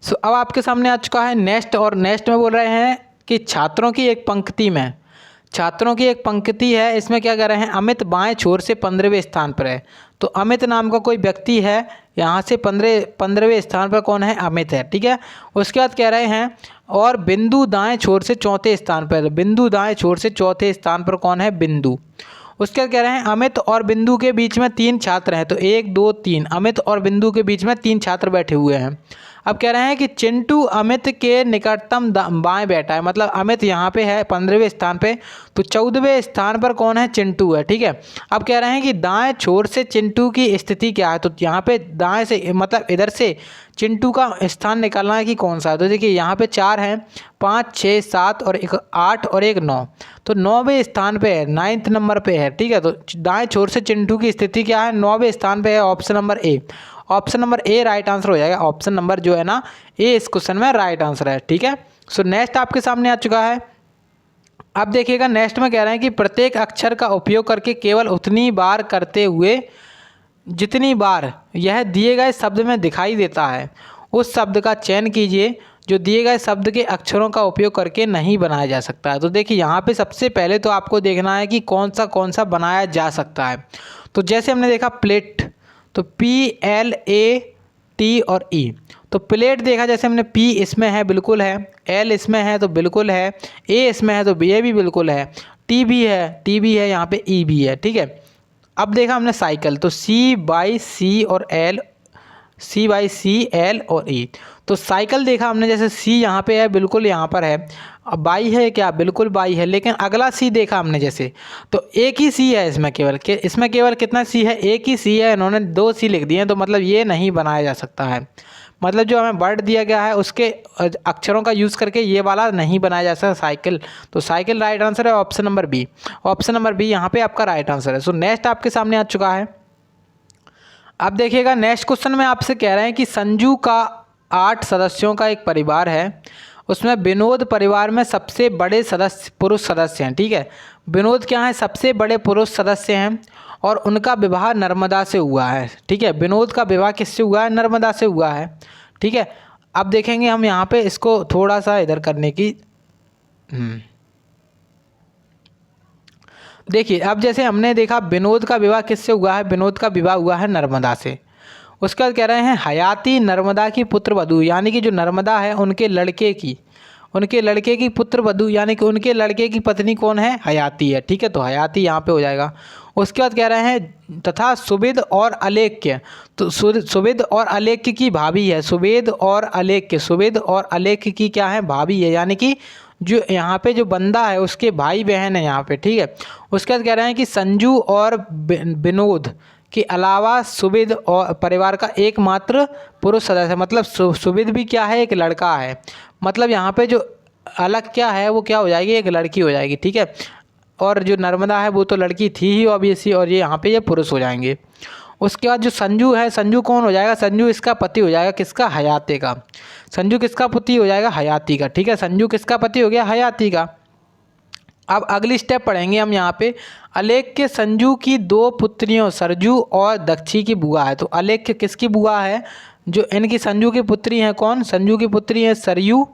सो अब आपके सामने आ चुका है नेक्स्ट, और नेक्स्ट में बोल रहे हैं कि छात्रों की एक पंक्ति है, इसमें क्या कर रहे हैं, अमित बाएं छोर से 15वें स्थान पर है। तो अमित नाम का कोई व्यक्ति है, यहाँ से 15वें स्थान पर कौन है, अमित है। ठीक है, उसके बाद कह रहे हैं और बिंदु दाएं छोर से चौथे स्थान पर, बिंदु दाएं छोर से चौथे स्थान पर कौन है, बिंदु। उसके बाद कह रहे हैं अमित और बिंदु के बीच में 3 छात्र हैं, तो 1 2 3, अमित और बिंदु के बीच में 3 छात्र बैठे हुए हैं। अब कह रहे हैं कि चिंटू अमित के निकटतम बाएं बैठा है, मतलब अमित यहाँ पे है 15वें स्थान पे, तो 14वें स्थान पर कौन है, चिंटू है। ठीक है, अब कह रहे हैं कि दाएं छोर से चिंटू की स्थिति क्या है, तो यहाँ पे दाएं से मतलब इधर से चिंटू का स्थान निकालना है कि कौन सा है। तो देखिए यहाँ पे 4 हैं, 5 6 7 और एक 8 और एक 9, तो 9वें स्थान पे है, 9th नंबर पे है। ठीक है, तो दाएं छोर से चिंटू की स्थिति क्या है, 9वें स्थान पे है, option number A. Option number A right answer हो जाएगा। ऑप्शन नंबर जो है ना ए इस क्वेश्चन में राइट आंसर है, ठीक है। सो नेक्स्ट आपके सामने आ चुका है। अब देखिएगा नेक्स्ट में कह रहे हैं कि प्रत्येक अक्षर का उपयोग करके केवल उतनी बार करते हुए जितनी बार यह दिए गए शब्द में दिखाई देता है उस शब्द का चयन कीजिए जो दिए गए शब्द के अक्षरों का उपयोग करके नहीं बनाया जा सकता है। तो देखिए यहाँ पे सबसे पहले तो आपको देखना है कि कौन सा बनाया जा सकता है। तो जैसे हमने देखा प्लेट, तो PLAT और E। तो प्लेट देखा, जैसे हमने P इसमें है बिल्कुल है, L इसमें है तो बिल्कुल है, A इसमें है तो ये भी बिल्कुल है, T भी है, यहाँ पे E भी है, ठीक है। अब देखा हमने साइकिल, तो C/C L और E। तो साइकिल देखा हमने, जैसे C यहाँ पे है बिल्कुल यहाँ पर है, अब बाई है क्या, बिल्कुल बाई है, लेकिन अगला C देखा हमने जैसे, तो एक ही C है इसमें केवल कितना C है, एक ही C है, इन्होंने 2 C लिख दिए हैं, तो मतलब ये नहीं बनाया जा सकता है। मतलब जो हमें वर्ड दिया गया है उसके अक्षरों का यूज़ करके ये वाला नहीं बनाया जा सकता साइकिल। तो साइकिल राइट आंसर है option number B. Option number B यहाँ पे आपका राइट आंसर है। सो नेक्स्ट आपके सामने आ चुका है। अब देखिएगा नेक्स्ट क्वेश्चन में आपसे कह रहे हैं कि संजू का 8 सदस्यों का एक परिवार है, उसमें विनोद परिवार में सबसे बड़े पुरुष सदस्य हैं, ठीक है। विनोद क्या है, सबसे बड़े पुरुष सदस्य हैं और उनका विवाह नर्मदा से हुआ है, ठीक है। विनोद का विवाह किससे हुआ है, नर्मदा से हुआ है, ठीक है। अब देखेंगे हम यहाँ पे इसको थोड़ा सा इधर करने की, देखिए अब जैसे हमने देखा विनोद का विवाह किससे हुआ है, विनोद का विवाह हुआ है नर्मदा से। उसके बाद कह रहे हैं हयाती नर्मदा की पुत्र वधू, यानी कि जो नर्मदा है उनके लड़के की पुत्र वधू, यानी कि उनके लड़के की पत्नी कौन है, हयाती है, ठीक है। तो हयाती यहाँ पे हो जाएगा। उसके बाद कह रहे हैं तथा सुबिद और अलेख्य, तो सुबिद और अलेख्य की भाभी है, सुबिद और अलेख्य की क्या है, भाभी है, यानी कि जो यहाँ पे जो बंदा है उसके भाई बहन है यहाँ पे, ठीक है। उसके बाद कह रहे हैं कि संजू और विनोद के अलावा सुबिद और परिवार का एकमात्र पुरुष सदस्य है, मतलब सुबिद भी क्या है, एक लड़का है, मतलब यहाँ पे जो अलग क्या है वो क्या हो जाएगी, एक लड़की हो जाएगी, ठीक है। और जो नर्मदा है वो तो लड़की थी ही ऑब्वियसली, और ये यहाँ पे ये पुरुष हो जाएंगे। उसके बाद जो संजू है, संजू कौन हो जाएगा, संजू इसका पति हो जाएगा, किसका, हयाती का। संजू किसका पति हो जाएगा, हयाती का, ठीक है। संजू किसका पति हो गया, हयाती का। अब अगली स्टेप पढ़ेंगे हम यहाँ पे। अलेख्य संजू की 2 पुत्रियों सरजू और दक्षी की बुआ है। तो अलेख्य किसकी बुआ है, जो इनकी संजू की पुत्री हैं, कौन, संजू की पुत्री हैं सरयू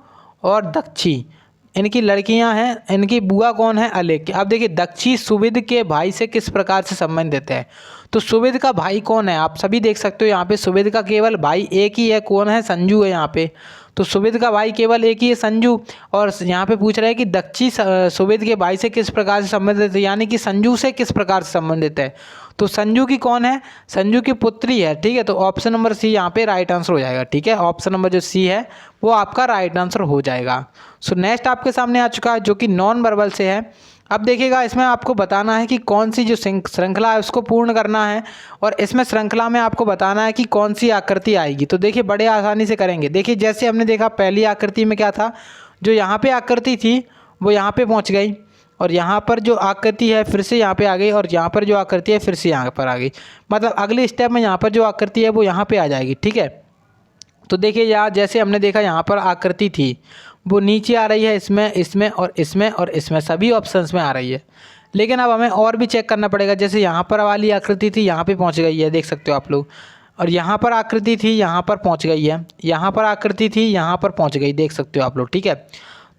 और दक्षी, इनकी लड़कियां हैं, इनकी बुआ कौन है, अलेख्य। अब देखिए दक्षी सुबिद के भाई से किस प्रकार से संबंधित है, तो सुबिद का भाई कौन है, आप सभी देख सकते हो यहाँ पे सुबिद का केवल भाई एक ही है, कौन है, संजू है यहाँ पे। तो सुबिद का भाई केवल एक ही है, संजू। और यहाँ पे पूछ रहा है कि दक्षी सुबिद के भाई से किस प्रकार से संबंधित है, यानी कि संजू से किस प्रकार से संबंधित है। तो संजू की कौन है, संजू की पुत्री है, ठीक है। तो ऑप्शन नंबर सी यहाँ पे राइट आंसर हो जाएगा, ठीक है। ऑप्शन नंबर जो सी है वो आपका राइट आंसर हो जाएगा। सो नेक्स्ट आपके सामने आ चुका है जो कि नॉन वर्बल से है। अब देखिएगा इसमें आपको बताना है कि कौन सी जो श्रृंखला है उसको पूर्ण करना है, और इसमें श्रृंखला में आपको बताना है कि कौन सी आकृति आएगी। तो देखिए बड़े आसानी से करेंगे। देखिए जैसे हमने देखा पहली आकृति में क्या था, जो यहाँ पे आकृति थी वो यहाँ पे पहुँच गई, और यहाँ पर जो आकृति है फिर से यहाँ पे आ गई, और यहाँ पर जो आकृति है फिर से यहाँ पर आ गई। मतलब अगले स्टेप में यहाँ पर जो आकृति है वो यहाँ पे आ जाएगी, ठीक है। तो देखिए यहाँ जैसे हमने देखा यहाँ पर आकृति थी वो नीचे आ रही है, इसमें और इसमें सभी ऑप्शंस में आ रही है। लेकिन अब हमें और भी चेक करना पड़ेगा। जैसे यहाँ पर वाली आकृति थी यहाँ पे पहुँच गई है, देख सकते हो आप लोग, और यहाँ पर आकृति थी यहाँ पर पहुँच गई है, यहाँ पर आकृति थी यहाँ पर पहुँच गई, देख सकते हो आप लोग, ठीक है।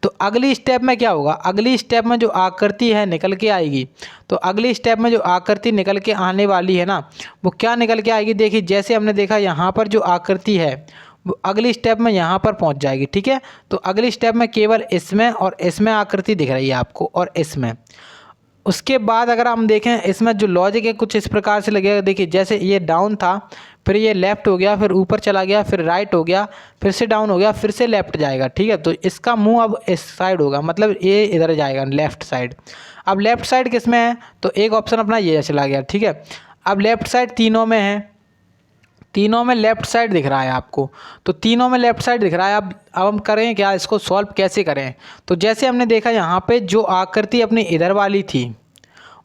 तो अगली स्टेप में क्या होगा, अगली स्टेप में जो आकृति है निकल के आएगी। तो अगली स्टेप में जो आकृति निकल के आने वाली है ना, वो क्या निकल के आएगी, देखिए जैसे हमने देखा यहाँ पर जो आकृति है वो अगली स्टेप में यहाँ पर पहुँच जाएगी, ठीक है। तो अगली स्टेप में केवल इसमें और इसमें आकृति दिख रही है आपको, और इसमें। उसके बाद अगर हम देखें इसमें जो लॉजिक है कुछ इस प्रकार से लगेगा। देखिए जैसे ये डाउन था, फिर ये लेफ़्ट हो गया, फिर ऊपर चला गया, फिर राइट हो गया, फिर से डाउन हो गया, फिर से लेफ़्ट जाएगा, ठीक है। तो इसका मुंह अब इस साइड होगा, मतलब ये इधर जाएगा लेफ़्ट साइड। अब लेफ़्ट साइड किस में है, तो एक ऑप्शन अपना ये चला गया, ठीक है। अब लेफ़्ट साइड तीनों में है, तीनों में लेफ़्ट साइड दिख रहा है आपको, तो तीनों में लेफ़्ट साइड दिख रहा है। अब हम करें क्या, इसको सॉल्व कैसे करें। तो जैसे हमने देखा यहाँ पे जो आकृति अपनी इधर वाली थी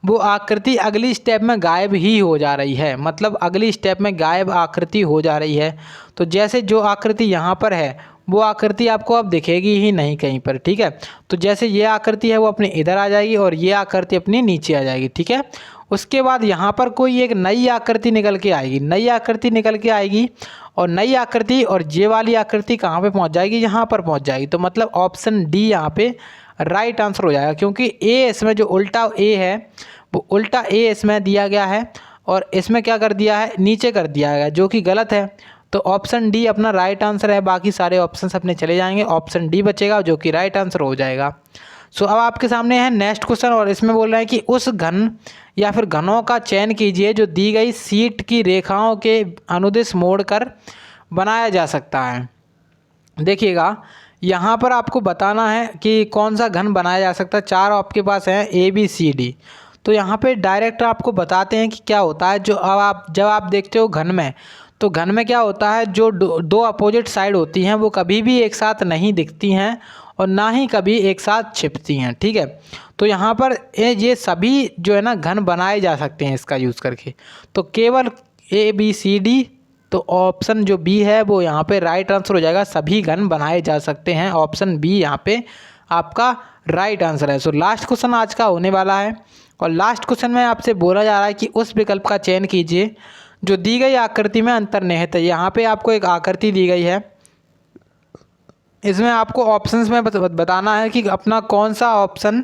वो आकृति अगली स्टेप में गायब ही हो जा रही है, मतलब अगली स्टेप में गायब आकृति हो जा रही है। तो जैसे जो आकृति यहाँ पर है वो आकृति आपको अब दिखेगी ही नहीं कहीं पर, ठीक है। तो जैसे ये आकृति है वो अपने इधर आ जाएगी और ये आकृति अपनी नीचे आ जाएगी, ठीक है। उसके बाद यहाँ पर कोई एक नई आकृति निकल के आएगी, नई आकृति निकल के आएगी और नई आकृति और ये वाली आकृति कहाँ पे पहुँच जाएगी, यहाँ पर पहुँच जाएगी। तो मतलब ऑप्शन डी यहाँ पे राइट आंसर हो जाएगा, क्योंकि ए इसमें जो उल्टा ए है वो उल्टा ए इसमें दिया गया है और इसमें क्या कर दिया है, नीचे कर दिया गया, जो कि गलत है। तो ऑप्शन डी अपना राइट आंसर है, बाकी सारे ऑप्शंस अपने चले जाएंगे, ऑप्शन डी बचेगा जो कि राइट आंसर हो जाएगा। सो अब आपके सामने है नेक्स्ट क्वेश्चन और इसमें बोल रहे हैं कि उस घन या फिर घनों का चयन कीजिए जो दी गई शीट की रेखाओं के अनुदिश मोड़कर बनाया जा सकता है। देखिएगा यहाँ पर आपको बताना है कि कौन सा घन बनाया जा सकता है। चार आपके पास हैं ए बी सी डी। तो यहाँ पे डायरेक्ट आपको बताते हैं कि क्या होता है। जब आप देखते हो घन में, तो घन में क्या होता है, जो दो अपोजिट साइड होती हैं वो कभी भी एक साथ नहीं दिखती हैं और ना ही कभी एक साथ छिपती हैं, ठीक है। तो यहाँ पर ये सभी जो है ना घन बनाए जा सकते हैं इसका यूज़ करके। तो केवल ए बी सी डी, तो ऑप्शन जो बी है वो यहाँ पे राइट आंसर हो जाएगा। सभी घन बनाए जा सकते हैं, ऑप्शन बी यहाँ पे आपका राइट आंसर है। सो लास्ट क्वेश्चन आज का होने वाला है और लास्ट क्वेश्चन में आपसे बोला जा रहा है कि उस विकल्प का चयन कीजिए जो दी गई आकृति में अंतर्निहित है। यहाँ पे आपको एक आकृति दी गई है, इसमें आपको ऑप्शंस में बताना है कि अपना कौन सा ऑप्शन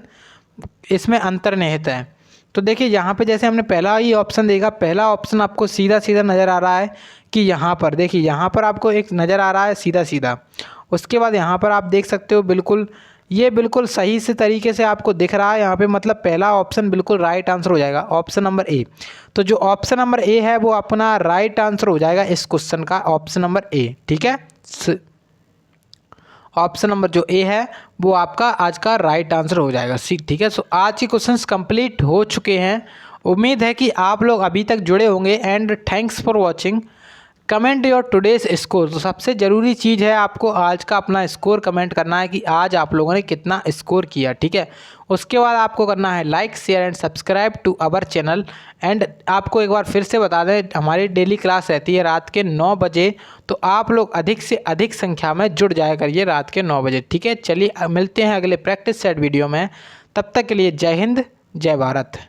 इसमें अंतर्निहित है। तो देखिए यहाँ पे जैसे हमने पहला ही ऑप्शन देखा, पहला ऑप्शन आपको सीधा सीधा नज़र आ रहा है कि यहाँ पर देखिए, यहाँ पर आपको एक नज़र आ रहा है सीधा सीधा। उसके बाद यहाँ पर आप देख सकते हो बिल्कुल, ये बिल्कुल सही से तरीके से आपको दिख रहा है यहाँ पे, मतलब पहला ऑप्शन बिल्कुल राइट आंसर हो जाएगा, ऑप्शन नंबर ए। तो जो ऑप्शन नंबर ए है वो अपना राइट आंसर हो जाएगा इस क्वेश्चन का, ऑप्शन नंबर ए, ठीक है। ऑप्शन नंबर जो ए है वो आपका आज का राइट आंसर हो जाएगा, ठीक है। सो आज के क्वेश्चंस कंप्लीट हो चुके हैं। उम्मीद है कि आप लोग अभी तक जुड़े होंगे and thanks for watching. Comment your today's score. तो सबसे ज़रूरी चीज़ है आपको आज का अपना स्कोर कमेंट करना है कि आज आप लोगों ने कितना स्कोर किया, ठीक है। उसके बाद आपको करना है like share and subscribe to our channel. And आपको एक बार फिर से बता दें, हमारी डेली क्लास रहती है रात के 9 बजे, तो आप लोग अधिक से अधिक संख्या में जुड़ जाया करिए रात के 9 बजे, ठीक है। चलिए मिलते हैं अगले प्रैक्टिस सेट वीडियो में, तब तक के लिए जय हिंद जय भारत।